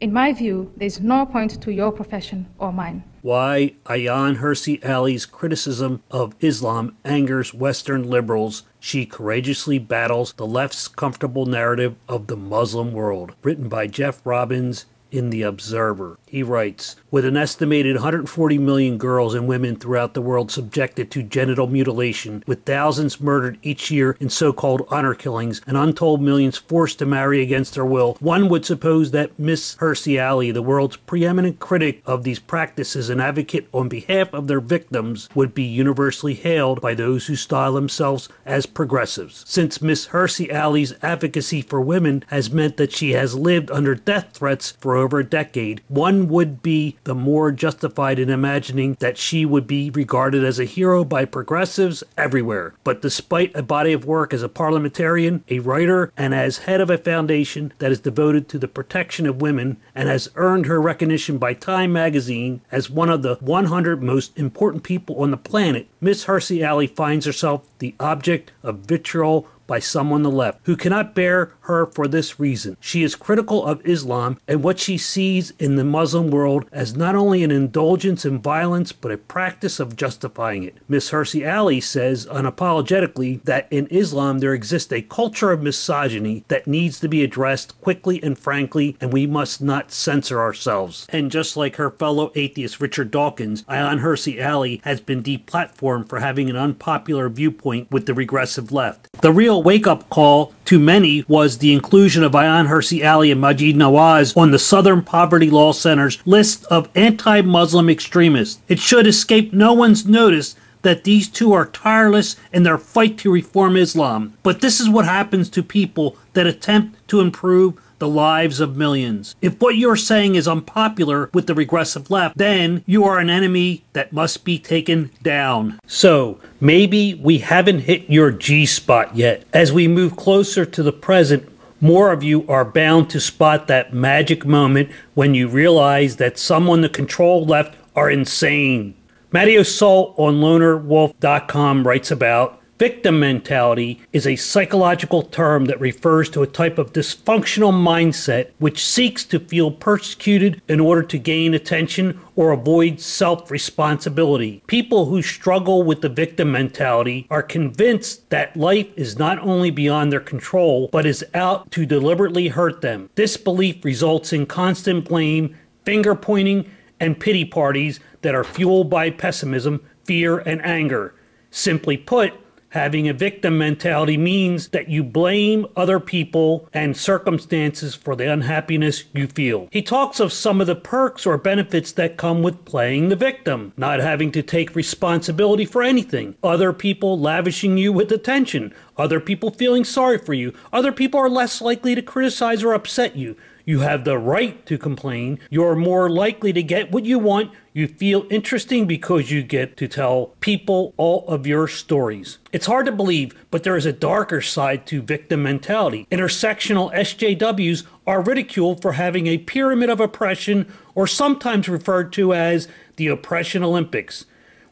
in my view, there's no point to your profession or mine. Why Ayaan Hirsi Ali's criticism of Islam angers Western liberals. She courageously battles the left's comfortable narrative of the Muslim world. Written by Jeff Robbins in The Observer. He writes, with an estimated 140 million girls and women throughout the world subjected to genital mutilation, with thousands murdered each year in so-called honor killings, and untold millions forced to marry against their will, one would suppose that Miss Hirsi Ali, the world's preeminent critic of these practices and advocate on behalf of their victims, would be universally hailed by those who style themselves as progressives. Since Miss Hirsi Ali's advocacy for women has meant that she has lived under death threats for over a decade, one would be the more justified in imagining that she would be regarded as a hero by progressives everywhere. But despite a body of work as a parliamentarian, a writer, and as head of a foundation that is devoted to the protection of women and has earned her recognition by Time magazine as one of the 100 most important people on the planet, Miss Hirsi Ali finds herself the object of vitriol by some on the left who cannot bear her for this reason. She is critical of Islam and what she sees in the Muslim world as not only an indulgence in violence but a practice of justifying it. Miss Hersey Ali says unapologetically that in Islam there exists a culture of misogyny that needs to be addressed quickly and frankly, and we must not censor ourselves. And just like her fellow atheist Richard Dawkins, Ayaan Hirsi Ali has been deplatformed for having an unpopular viewpoint with the regressive left. The real wake-up call to many was the inclusion of Ayaan Hirsi Ali and Majid Nawaz on the Southern Poverty Law Center's list of anti-Muslim extremists. It should escape no one's notice that these two are tireless in their fight to reform Islam. But this is what happens to people that attempt to improve the lives of millions. If what you're saying is unpopular with the regressive left, then you are an enemy that must be taken down. So, maybe we haven't hit your G-spot yet. As we move closer to the present, more of you are bound to spot that magic moment when you realize that some on the control left are insane. Matty O'Salt on lonerwolf.com writes about victim mentality is a psychological term that refers to a type of dysfunctional mindset which seeks to feel persecuted in order to gain attention or avoid self-responsibility. People who struggle with the victim mentality are convinced that life is not only beyond their control, but is out to deliberately hurt them. This belief results in constant blame, finger-pointing, and pity parties that are fueled by pessimism, fear, and anger. Simply put, having a victim mentality means that you blame other people and circumstances for the unhappiness you feel. He talks of some of the perks or benefits that come with playing the victim. Not having to take responsibility for anything. Other people lavishing you with attention. Other people feeling sorry for you. Other people are less likely to criticize or upset you. You have the right to complain. You're more likely to get what you want. You feel interesting because you get to tell people all of your stories. It's hard to believe, but there is a darker side to victim mentality. Intersectional SJWs are ridiculed for having a pyramid of oppression, or sometimes referred to as the Oppression Olympics.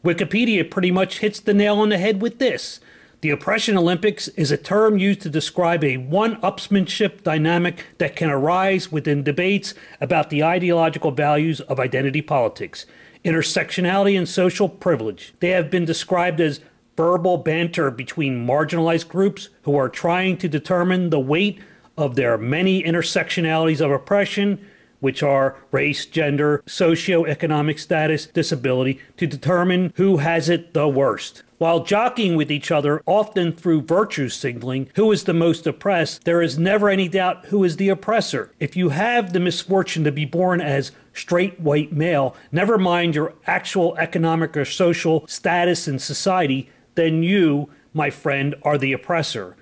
Wikipedia pretty much hits the nail on the head with this. The Oppression Olympics is a term used to describe a one-upsmanship dynamic that can arise within debates about the ideological values of identity politics, intersectionality, and social privilege. They have been described as verbal banter between marginalized groups who are trying to determine the weight of their many intersectionalities of oppression, which are race, gender, socioeconomic status, disability, to determine who has it the worst. While jockeying with each other, often through virtue signaling, who is the most oppressed, there is never any doubt who is the oppressor. If you have the misfortune to be born as straight white male, never mind your actual economic or social status in society, then you, my friend, are the oppressor.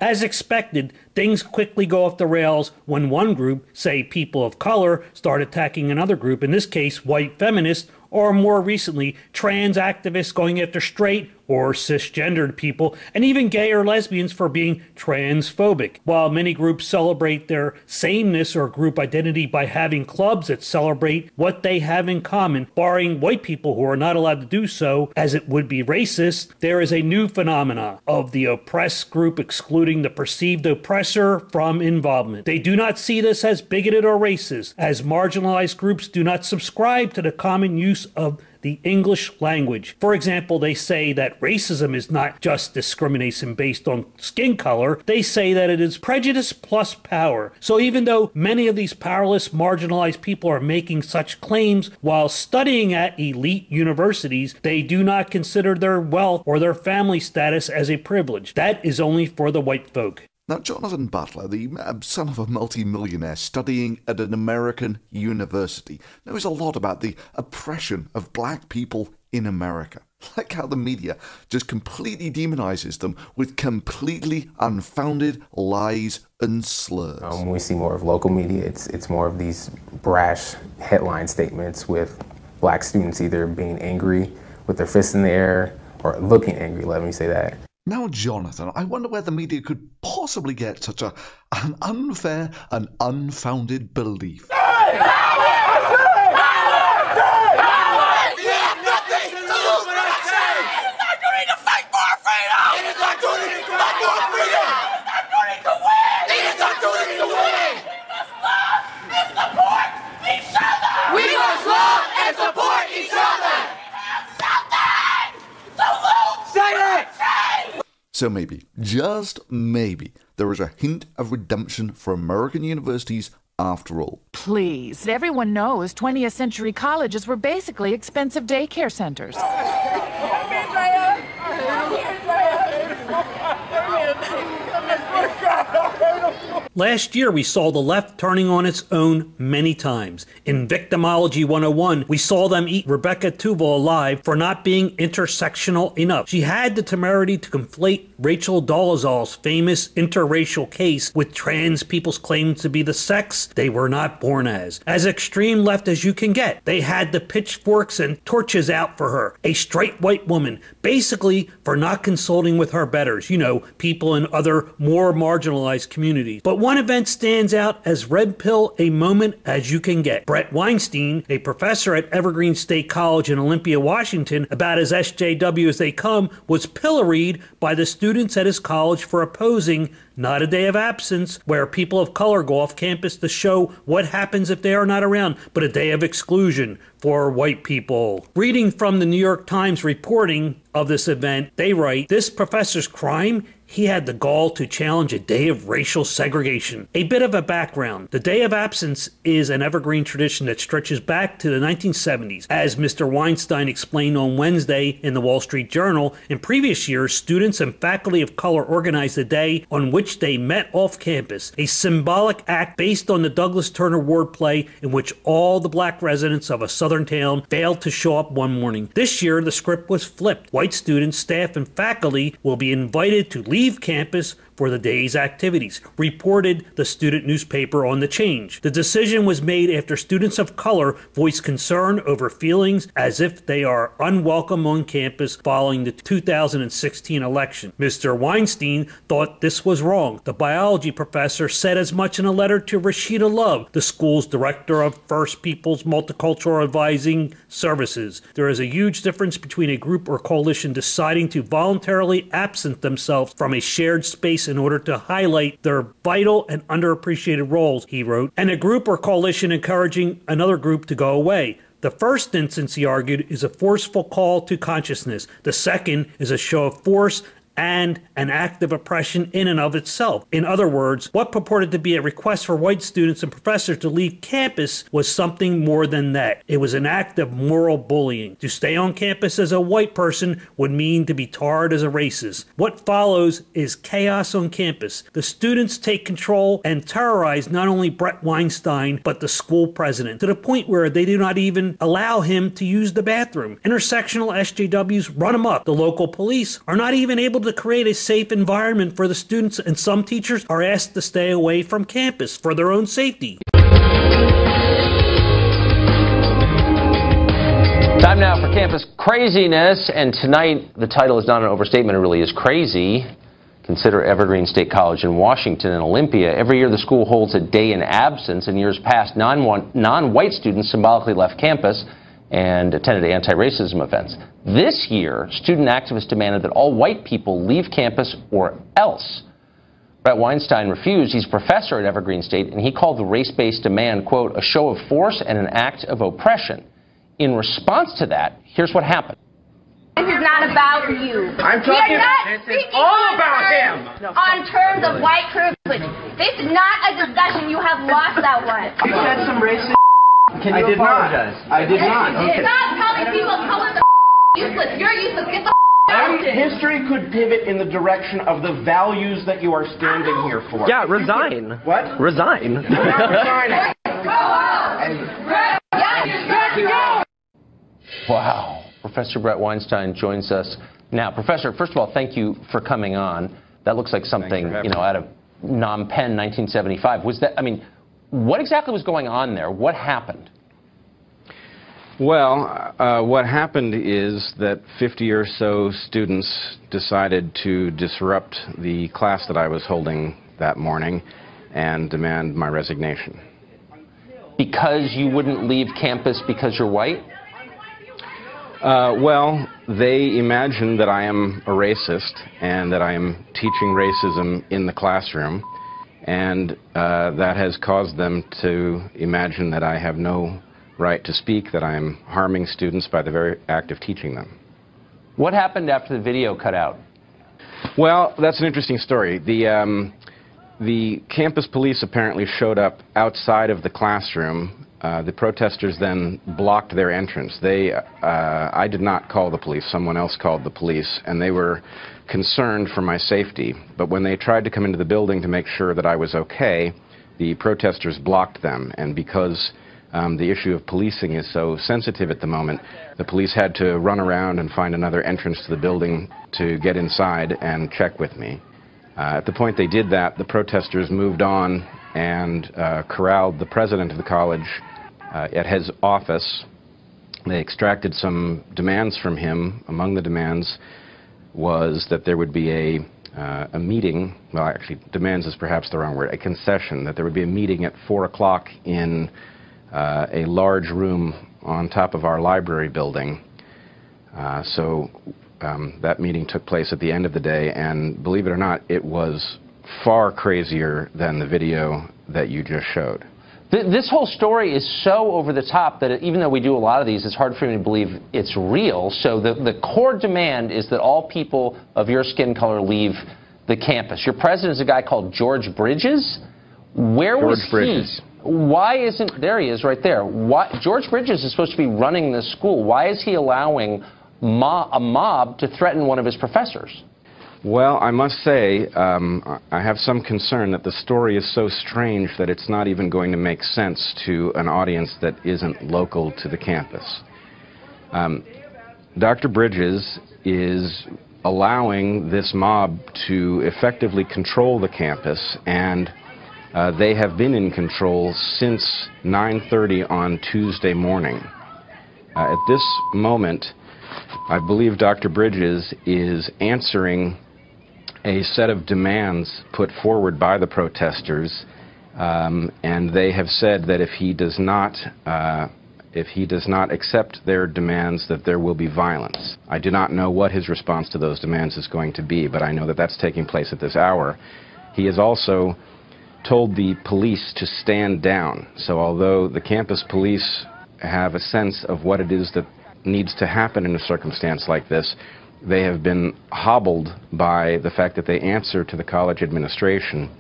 As expected, things quickly go off the rails when one group, say people of color, start attacking another group, in this case white feminists, or more recently, trans activists going after straight or cisgendered people, and even gay or lesbians for being transphobic. While many groups celebrate their sameness or group identity by having clubs that celebrate what they have in common, barring white people who are not allowed to do so, as it would be racist, there is a new phenomena of the oppressed group excluding the perceived oppressor from involvement. They do not see this as bigoted or racist, as marginalized groups do not subscribe to the common use of the English language. For example, they say that racism is not just discrimination based on skin color. They say that it is prejudice plus power. So even though many of these powerless, marginalized people are making such claims while studying at elite universities, they do not consider their wealth or their family status as a privilege. That is only for the white folk. Now, Jonathan Butler, the son of a multi-millionaire studying at an American university, knows a lot about the oppression of black people in America. Like how the media just completely demonizes them with completely unfounded lies and slurs. When we see more of local media, it's more of these brash headline statements with black students either being angry with their fists in the air or looking angry, let me say that. Now, Jonathan, I wonder where the media could possibly get such an unfair and unfounded belief. It is our duty to fight for our freedom! So maybe, just maybe, there is a hint of redemption for American universities after all. Please, everyone knows 20th century colleges were basically expensive daycare centers. Last year, we saw the left turning on its own many times. In Victimology 101, we saw them eat Rebecca Tuval alive for not being intersectional enough. She had the temerity to conflate Rachel Dolezal's famous interracial case with trans people's claims to be the sex they were not born as. As extreme left as you can get, they had the pitchforks and torches out for her, a straight white woman, basically for not consulting with her betters, you know, people in other more marginalized communities. But one event stands out as red pill a moment as you can get. Brett Weinstein, a professor at Evergreen State College in Olympia, Washington, about as SJW as they come, was pilloried by the students at his college for opposing Not a Day of Absence, where people of color go off campus to show what happens if they are not around, but a day of exclusion for white people. Reading from the New York Times reporting of this event, they write, "This professor's crime? He had the gall to challenge a day of racial segregation." A bit of a background. The Day of Absence is an evergreen tradition that stretches back to the 1970s. As Mr. Weinstein explained on Wednesday in the Wall Street Journal, in previous years, students and faculty of color organized a day on which they met off campus, a symbolic act based on the Douglas Turner wordplay in which all the black residents of a southern town failed to show up one morning. This year, the script was flipped. White students, staff, and faculty will be invited to leave campus for the day's activities, reported the student newspaper on the change. The decision was made after students of color voiced concern over feelings as if they are unwelcome on campus following the 2016 election. Mr. Weinstein thought this was wrong. The biology professor said as much in a letter to Rashida Love, the school's director of First People's Multicultural Advising Services. There is a huge difference between a group or coalition deciding to voluntarily absent themselves from a shared space in order to highlight their vital and underappreciated roles, he wrote, and a group or coalition encouraging another group to go away. The first instance, he argued, is a forceful call to consciousness. The second is a show of force and an act of oppression in and of itself. In other words, what purported to be a request for white students and professors to leave campus was something more than that. It was an act of moral bullying. To stay on campus as a white person would mean to be tarred as a racist. What follows is chaos on campus. The students take control and terrorize not only Brett Weinstein, but the school president, to the point where they do not even allow him to use the bathroom. Intersectional SJWs run amok. The local police are not even able to create a safe environment for the students, and some teachers are asked to stay away from campus for their own safety. Time now for campus craziness, and tonight the title is not an overstatement, it really is crazy. Consider Evergreen State College in Washington and Olympia. Every year the school holds a day in absence. In years past, non-white students symbolically left campus and attended anti-racism events. This year, student activists demanded that all white people leave campus or else. Brett Weinstein refused. He's a professor at Evergreen State, and he called the race-based demand, quote, a show of force and an act of oppression. In response to that, here's what happened. This is not about you. I'm talking about this is all about him. On terms of white privilege. This is not a discussion. You have lost that one. You said some racist. Can you apologize? I did not. Okay. Stop telling people of color the useless. You're useless. Get the out. History could pivot in the direction of the values that you are standing here for. Yeah, resign. What? Resign. You're not resigning. Wow. Professor Brett Weinstein joins us now. Professor, first of all, thank you for coming on. That looks like something, you know, out of Phnom Penh, 1975. Was that, I mean, what exactly was going on there? What happened? Well, what happened is that 50 or so students decided to disrupt the class that I was holding that morning and demand my resignation. Because you wouldn't leave campus because you're white? Well, they imagine that I am a racist and that I am teaching racism in the classroom, and that has caused them to imagine that I have no right to speak, that I am harming students by the very act of teaching them. What happened after the video cut out? Well, that's an interesting story. The campus police apparently showed up outside of the classroom. The protesters then blocked their entrance. I did not call the police. Someone else called the police, and they were concerned for my safety. But when they tried to come into the building to make sure that I was okay, the protesters blocked them. And because the issue of policing is so sensitive at the moment, the police had to run around and find another entrance to the building to get inside and check with me. At the point they did that, the protesters moved on and corralled the president of the college at his office. They extracted some demands from him. Among the demands was that there would be a meeting, well, actually, demands is perhaps the wrong word, a concession, that there would be a meeting at 4 o'clock in a large room on top of our library building. That meeting took place at the end of the day, and believe it or not, it was far crazier than the video that you just showed. This whole story is so over the top that even though we do a lot of these, it's hard for me to believe it's real. So the core demand is that all people of your skin color leave the campus. Your president is a guy called George Bridges. Where was he? Bridges. Why isn't, there he is right there. Why, George Bridges is supposed to be running this school. Why is he allowing a mob to threaten one of his professors? Well, I must say, I have some concern that the story is so strange that it's not even going to make sense to an audience that isn't local to the campus. Dr. Bridges is allowing this mob to effectively control the campus, and they have been in control since 9:30 on Tuesday morning. At this moment, I believe Dr. Bridges is answering a set of demands put forward by the protesters, and they have said that if he does not accept their demands, that there will be violence. I do not know what his response to those demands is going to be, but I know that that's taking place at this hour. He has also told the police to stand down. So although the campus police have a sense of what it is that needs to happen in a circumstance like this, they have been hobbled by the fact that they answer to the college administration,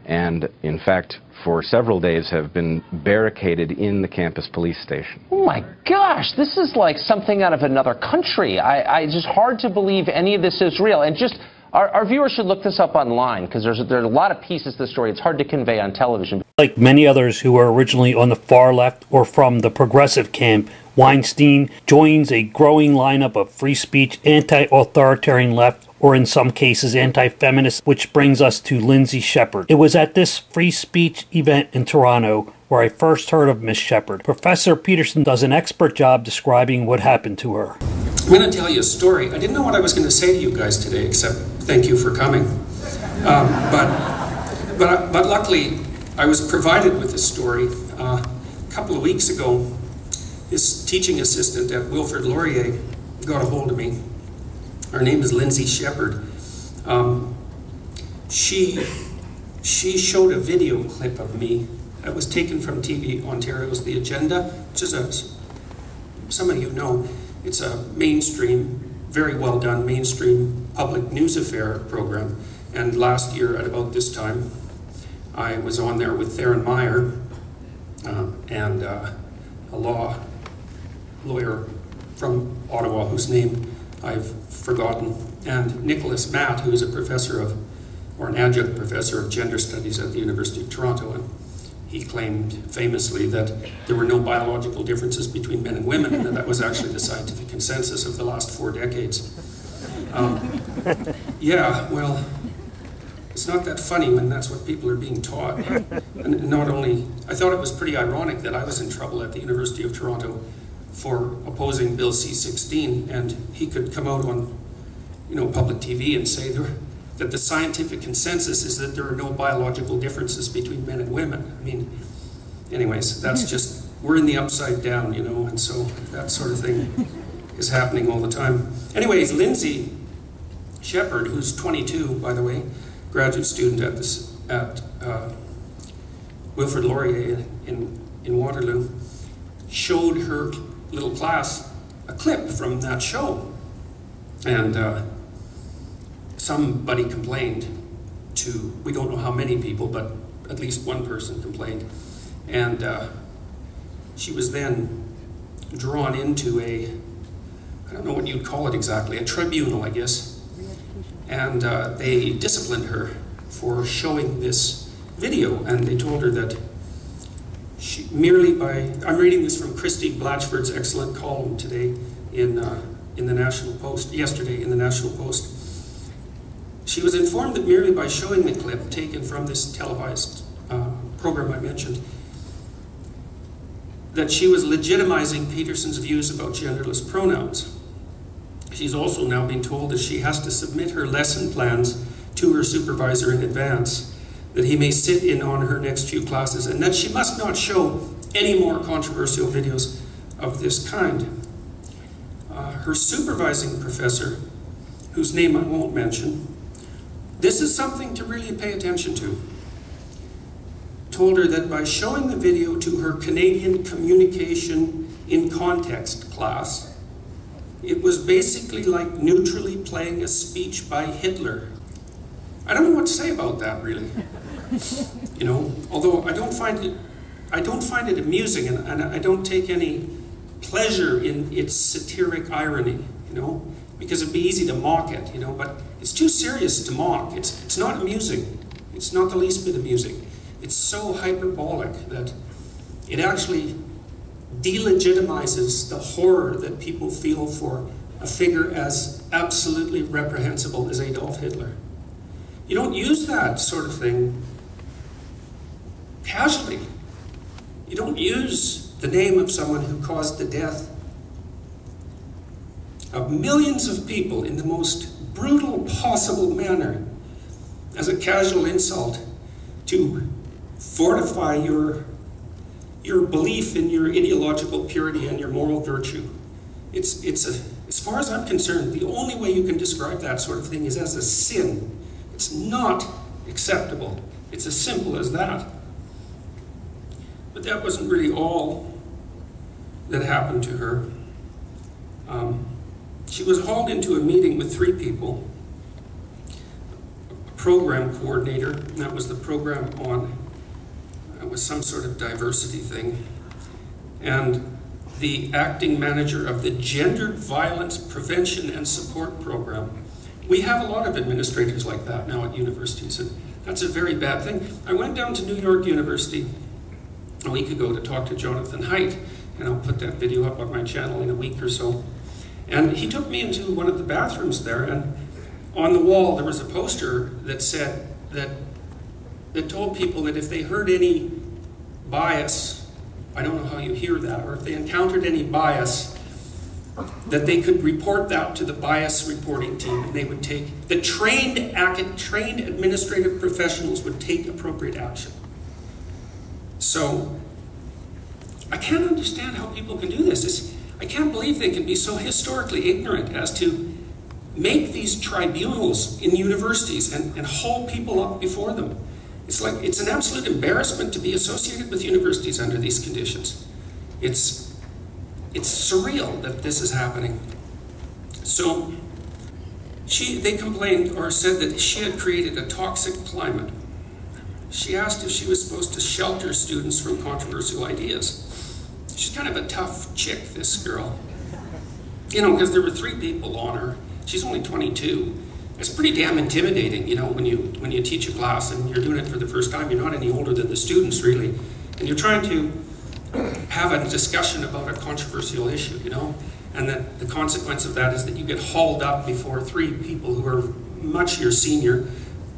and in fact for several days have been barricaded in the campus police station. Oh my gosh, this is like something out of another country. It's just hard to believe any of this is real. And just our viewers should look this up online, because there's a lot of pieces to the story. It's hard to convey on television. Like many others who are originally on the far left or from the progressive camp, Weinstein joins a growing lineup of free speech, anti-authoritarian left, or in some cases anti-feminist, which brings us to Lindsay Shepherd. It was at this free speech event in Toronto where I first heard of Miss Shepherd. Professor Peterson does an expert job describing what happened to her. I'm going to tell you a story. I didn't know what I was going to say to you guys today, except thank you for coming. But luckily, I was provided with this story. A couple of weeks ago, his teaching assistant at Wilfrid Laurier got a hold of me. Her name is Lindsay Shepherd. She showed a video clip of me that was taken from TV Ontario's The Agenda, which is some of you know, it's a mainstream, very well done mainstream public news affair program. And last year at about this time, I was on there with Theron Meyer and a lawyer from Ottawa whose name I've forgotten, and Nicholas Matt, who is a professor of, or an adjunct professor of gender studies at the University of Toronto, and he claimed famously that there were no biological differences between men and women, and that was actually the scientific consensus of the last 4 decades. Yeah, well, it's not that funny when that's what people are being taught. And not only, I thought it was pretty ironic that I was in trouble at the University of Toronto for opposing Bill C-16, and he could come out on, public TV and say that the scientific consensus is that there are no biological differences between men and women. I mean, anyways, that's just, we're in the upside down, and so that sort of thing is happening all the time. Anyways, Lindsay Shepherd, who's 22, by the way, graduate student at Wilfrid Laurier in Waterloo, showed her little class a clip from that show. And somebody complained to, we don't know how many people, but at least one person complained. And she was then drawn into a, I don't know what you'd call it exactly, a tribunal, I guess. And they disciplined her for showing this video, and they told her that she, merely by, I'm reading this from Christy Blatchford's excellent column today in the National Post, yesterday in the National Post. She was informed that merely by showing the clip taken from this televised program I mentioned, that she was legitimizing Peterson's views about genderless pronouns. She's also now been told that she has to submit her lesson plans to her supervisor in advance, that he may sit in on her next few classes, and that she must not show any more controversial videos of this kind. Her supervising professor, whose name I won't mention, this is something to really pay attention to, told her that by showing the video to her Canadian Communication in Context class, it was basically like neutrally playing a speech by Hitler. I don't know what to say about that, really. You know, although I don't find it amusing, and I don't take any pleasure in its satiric irony, you know, because it'd be easy to mock it, you know, but it's too serious to mock. It's not amusing. It's not the least bit amusing. It's so hyperbolic that it actually delegitimizes the horror that people feel for a figure as absolutely reprehensible as Adolf Hitler. You don't use that sort of thing casually. You don't use the name of someone who caused the death of millions of people in the most brutal possible manner as a casual insult to fortify your belief in your ideological purity and your moral virtue. As far as I'm concerned, the only way you can describe that sort of thing is as a sin. It's not acceptable. It's as simple as that. But that wasn't really all that happened to her. She was hauled into a meeting with 3 people, a program coordinator, and that was the program on, it was some sort of diversity thing, and the acting manager of the Gendered Violence Prevention and Support Program. We have a lot of administrators like that now at universities, and that's a very bad thing. I went down to New York University a week ago to talk to Jonathan Haidt, and I'll put that video up on my channel in a week or so. And he took me into one of the bathrooms there, and on the wall there was a poster that said that told people that if they heard any bias, I don't know how you hear that, or if they encountered any bias, that they could report that to the bias reporting team, and they would take, the trained administrative professionals would take appropriate action. So, I can't understand how people can do this. I can't believe they can be so historically ignorant as to make these tribunals in universities and haul people up before them. It's like, it's an absolute embarrassment to be associated with universities under these conditions. It's surreal that this is happening. So, they complained or said that she had created a toxic climate. She asked if she was supposed to shelter students from controversial ideas. She's kind of a tough chick, this girl. You know, because there were 3 people on her. She's only 22. It's pretty damn intimidating, you know, when you teach a class and you're doing it for the first time. You're not any older than the students, really. And you're trying to have a discussion about a controversial issue, you know. And that the consequence of that is that you get hauled up before 3 people who are much your senior,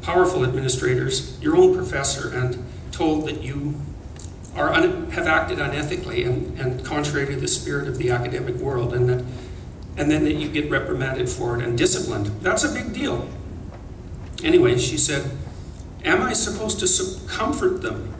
powerful administrators, your own professor, and told that you have acted unethically and contrary to the spirit of the academic world, and then that you get reprimanded for it and disciplined. That's a big deal. Anyway, she said, am I supposed to comfort them?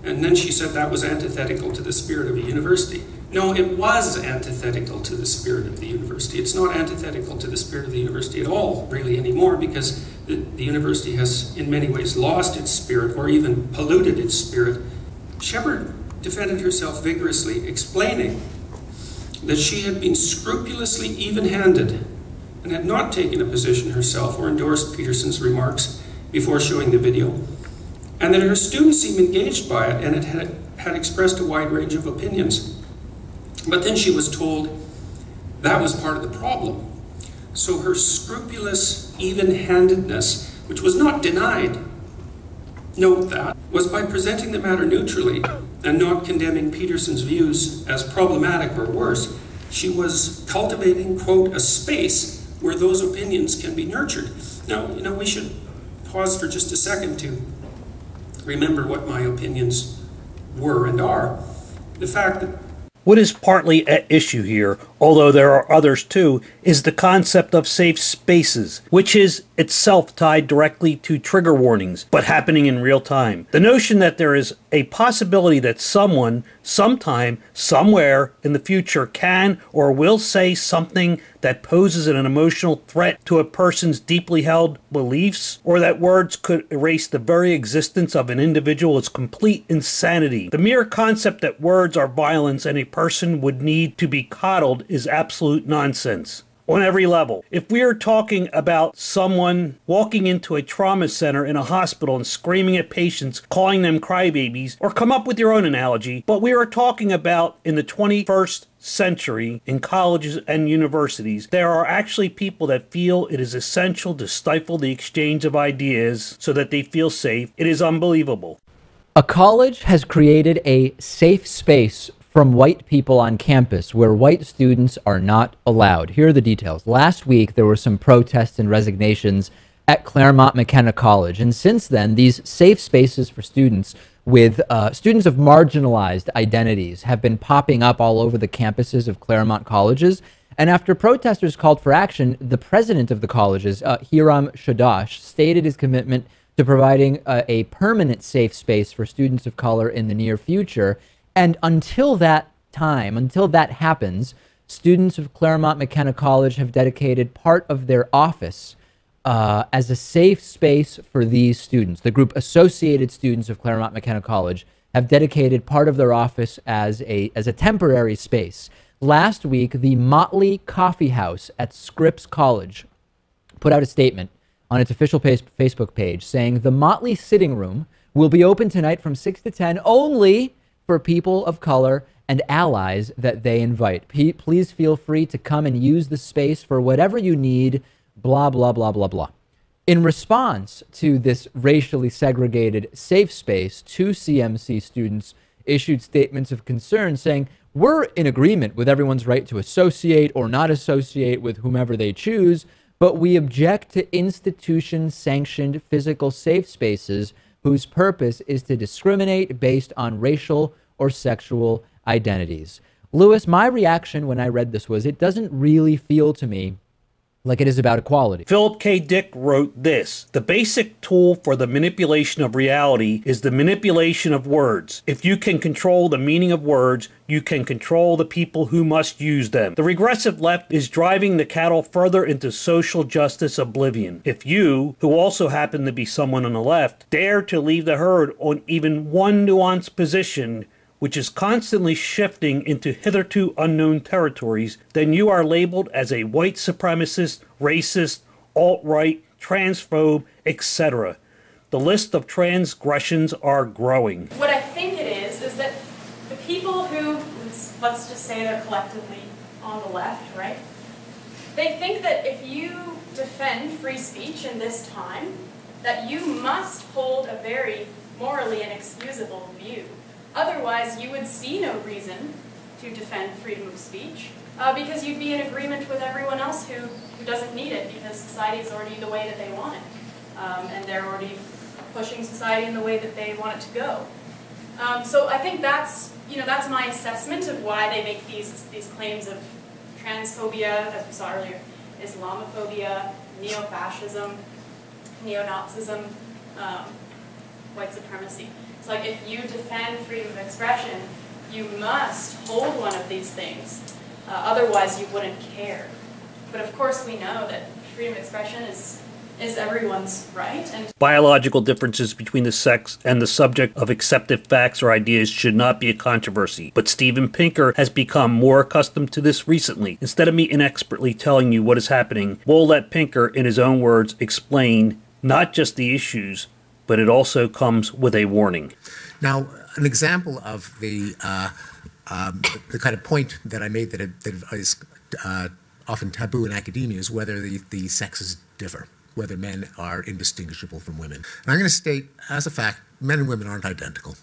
And then she said that was antithetical to the spirit of a university. No, it was antithetical to the spirit of the university. It's not antithetical to the spirit of the university at all, really, anymore, because the university has, in many ways, lost its spirit or even polluted its spirit. Shepard defended herself vigorously, explaining that she had been scrupulously even-handed and had not taken a position herself or endorsed Peterson's remarks before showing the video, and that her students seemed engaged by it and had expressed a wide range of opinions. But then she was told that was part of the problem. So her scrupulous even-handedness, which was not denied, note that, was by presenting the matter neutrally and not condemning Peterson's views as problematic or worse, she was cultivating, quote, a space where those opinions can be nurtured. Now, we should pause for just a second to remember what my opinions were and are. The fact that what is partly at issue here, although there are others too, is the concept of safe spaces, which is itself tied directly to trigger warnings, but happening in real time. The notion that there is a possibility that someone, sometime, somewhere in the future can or will say something that poses an emotional threat to a person's deeply held beliefs, or that words could erase the very existence of an individual is complete insanity. The mere concept that words are violence and a person would need to be coddled is absolute nonsense. On every level. If we are talking about someone walking into a trauma center in a hospital and screaming at patients, calling them crybabies, or come up with your own analogy, but we are talking about in the 21st century in colleges and universities, there are actually people that feel it is essential to stifle the exchange of ideas so that they feel safe. It is unbelievable. A college has created a safe space from white people on campus where white students are not allowed. Here are the details. Last week, there were some protests and resignations at Claremont McKenna College. And since then, these safe spaces for students with students of marginalized identities have been popping up all over the campuses of Claremont colleges. And after protesters called for action, the president of the colleges, Hiram Shadash, stated his commitment to providing a permanent safe space for students of color in the near future. And until that time, until that happens, students of Claremont McKenna College have dedicated part of their office as a safe space for these students. The group Associated Students of Claremont McKenna College have dedicated part of their office as a temporary space. Last week, the Motley Coffee House at Scripps College put out a statement on its official Facebook page saying the Motley Sitting Room will be open tonight from 6 to 10 only for people of color and allies that they invite. Please feel free to come and use the space for whatever you need, blah, blah, blah, blah, blah. In response to this racially segregated safe space, 2 CMC students issued statements of concern saying, we're in agreement with everyone's right to associate or not associate with whomever they choose, but we object to institution-sanctioned physical safe spaces whose purpose is to discriminate based on racial or sexual identities. Lewis, my reaction when I read this was, it doesn't really feel to me like it is about equality. Philip K. Dick wrote this: the basic tool for the manipulation of reality is the manipulation of words. If you can control the meaning of words, you can control the people who must use them. The regressive left is driving the cattle further into social justice oblivion. If you, who also happen to be someone on the left, dare to leave the herd on even one nuanced position, which is constantly shifting into hitherto unknown territories, then you are labeled as a white supremacist, racist, alt-right, transphobe, etc. The list of transgressions are growing. What I think it is that the people who, let's just say they're collectively on the left, right? They think that if you defend free speech in this time, that you must hold a very morally inexcusable view. Otherwise, you would see no reason to defend freedom of speech because you'd be in agreement with everyone else who doesn't need it because society is already the way that they want it. And they're already pushing society in the way that they want it to go. So I think that's my assessment of why they make these claims of transphobia, as we saw earlier, Islamophobia, neo-fascism, neo-Nazism, white supremacy. It's like if you defend freedom of expression, you must hold one of these things. Otherwise, you wouldn't care. But of course, we know that freedom of expression is is everyone's right. And biological differences between the sex and the subject of accepted facts or ideas should not be a controversy. But Steven Pinker has become more accustomed to this recently. Instead of me inexpertly telling you what is happening, we'll let Pinker, in his own words, explain not just the issues, but it also comes with a warning. Now, an example of the kind of point that I made that is often taboo in academia is whether the sexes differ, whether men are indistinguishable from women. And I'm going to state, as a fact, men and women aren't identical.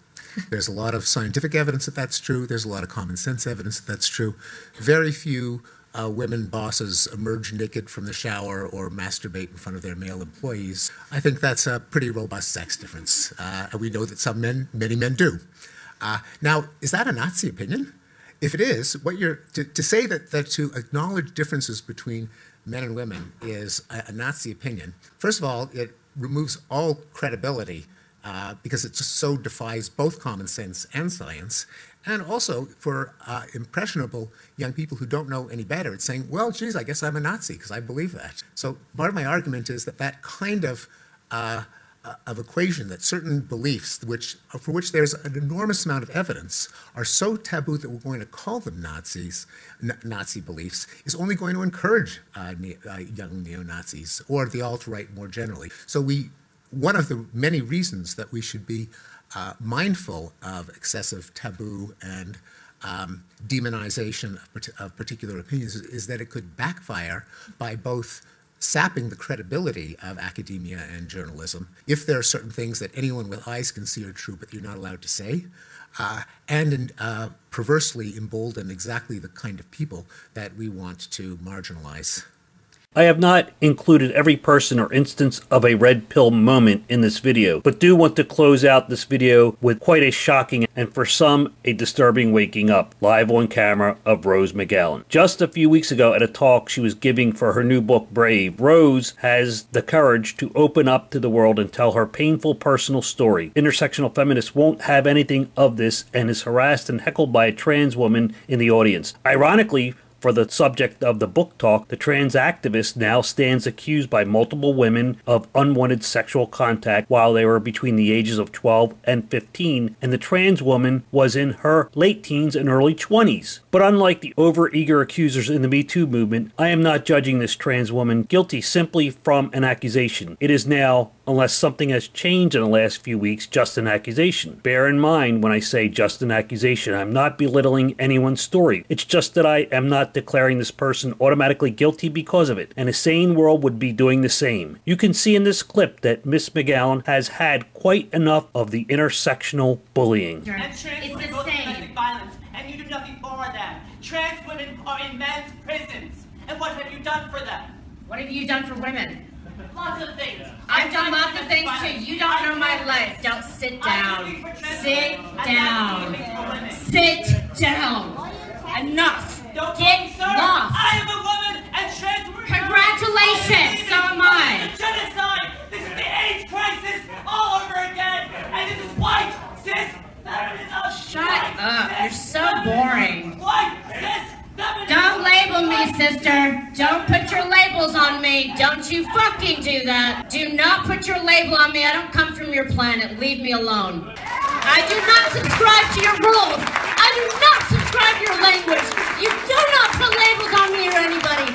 There's a lot of scientific evidence that that's true. There's a lot of common sense evidence that that's true. Very few women bosses emerge naked from the shower or masturbate in front of their male employees. I think that's a pretty robust sex difference. And we know that many men do. Now, is that a Nazi opinion? If it is, what you're to say that to acknowledge differences between men and women is a Nazi opinion. First of all, it removes all credibility because it just so defies both common sense and science. And also for impressionable young people who don't know any better, it's saying, well, geez, I guess I'm a Nazi because I believe that. So part of my argument is that kind of equation, that certain beliefs for which there's an enormous amount of evidence are so taboo that we're going to call them Nazi beliefs, is only going to encourage young neo-Nazis or the alt-right more generally. So one of the many reasons that we should be mindful of excessive taboo and demonization of particular opinions is that it could backfire by both sapping the credibility of academia and journalism, if there are certain things that anyone with eyes can see are true but you're not allowed to say, and perversely embolden exactly the kind of people that we want to marginalize. I have not included every person or instance of a red pill moment in this video, but do want to close out this video with quite a shocking and for some a disturbing waking up live on camera of Rose McGowan. Just a few weeks ago at a talk she was giving for her new book Brave, Rose has the courage to open up to the world and tell her painful personal story. Intersectional feminists won't have anything of this and is harassed and heckled by a trans woman in the audience. Ironically, for the subject of the book talk, the trans activist now stands accused by multiple women of unwanted sexual contact while they were between the ages of 12 and 15, and the trans woman was in her late teens and early 20s. But unlike the overeager accusers in the Me Too movement, I am not judging this trans woman guilty simply from an accusation. It is now, unless something has changed in the last few weeks, just an accusation. Bear in mind when I say just an accusation, I'm not belittling anyone's story. It's just that I am not declaring this person automatically guilty because of it, and a sane world would be doing the same. You can see in this clip that Miss McGowan has had quite enough of the intersectional bullying. And trans women go through domestic violence, and you do nothing for them. Trans women are in men's prisons, and what have you done for them? What have you done for women? Lots of things. I've done lots of things too. You don't know my life. Don't sit down. Sit down. Sit down. Enough. Get lost. I am a woman, and trans women. Congratulations. So am I. This is genocide. This is the AIDS crisis all over again, and this is white cis feminism. Shut up. You're so boring. White cis feminism. Don't label me, sister. Don't put your labels on me. Don't you fucking do that. Do not put your label on me. I don't come from your planet. Leave me alone. I do not subscribe to your rules. I do not subscribe to your language. You do not put labels on me or anybody.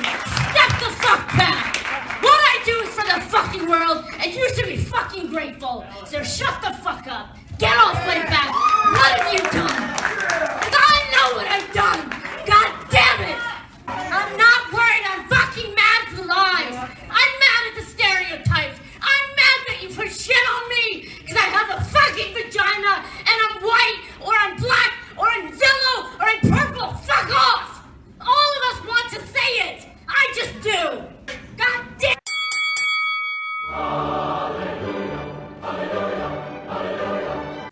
Step the fuck back. What I do is for the fucking world, and you should be fucking grateful. So shut the fuck up. Get off my back. What have you done? Because I know what I've done. God damn it. I'm not worried. I'm fucking mad at the lies. I'm mad at the stereotypes. I'm mad that you put shit on me because I have a fucking vagina and I'm white or I'm black or I'm yellow or I'm purple. Fuck off. All of us want to say it. I just do. God damn.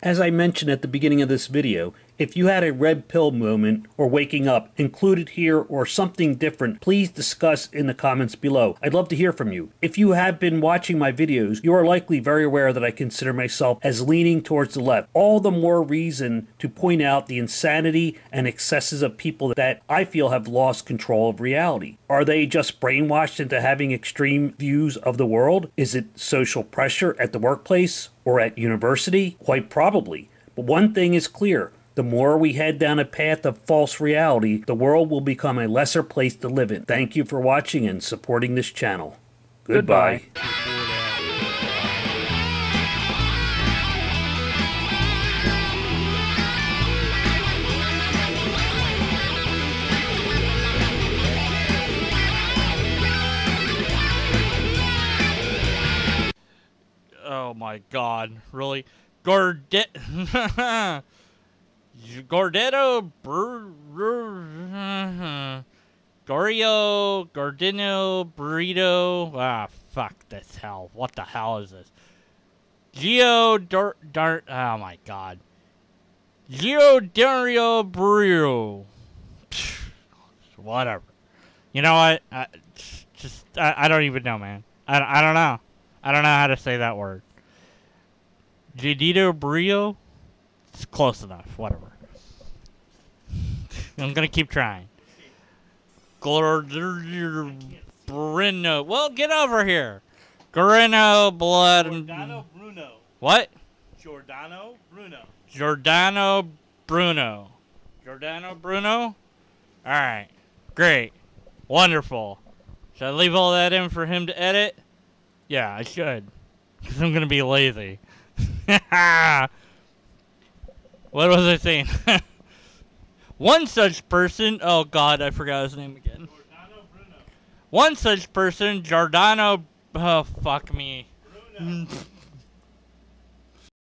As I mentioned at the beginning of this video, if you had a red pill moment or waking up included here or something different, please discuss in the comments below. I'd love to hear from you. If you have been watching my videos, you are likely very aware that I consider myself as leaning towards the left. All the more reason to point out the insanity and excesses of people that I feel have lost control of reality. Are they just brainwashed into having extreme views of the world? Is it social pressure at the workplace or at university? Quite probably. But one thing is clear. The more we head down a path of false reality, the world will become a lesser place to live in. Thank you for watching and supporting this channel. Goodbye. Oh my God, really? Gordetto Gordino burrito. Ah, fuck this hell. What the hell is this? Oh my God. Dario burrito. Whatever. You know what? I don't even know, man. I don't know. I don't know how to say that word. Jadito burrito? It's close enough. Whatever. I'm gonna keep trying. Bruno. Well, get over here. Guarino blood. Giordano Bruno. What? Giordano Bruno. Giordano Bruno. Giordano Bruno? Alright. Great. Wonderful. Should I leave all that in for him to edit? Yeah, I should. Because I'm gonna be lazy. What was I saying? One such person, oh God, I forgot his name again. Giordano Bruno. One such person, Giordano, oh fuck me. Bruno.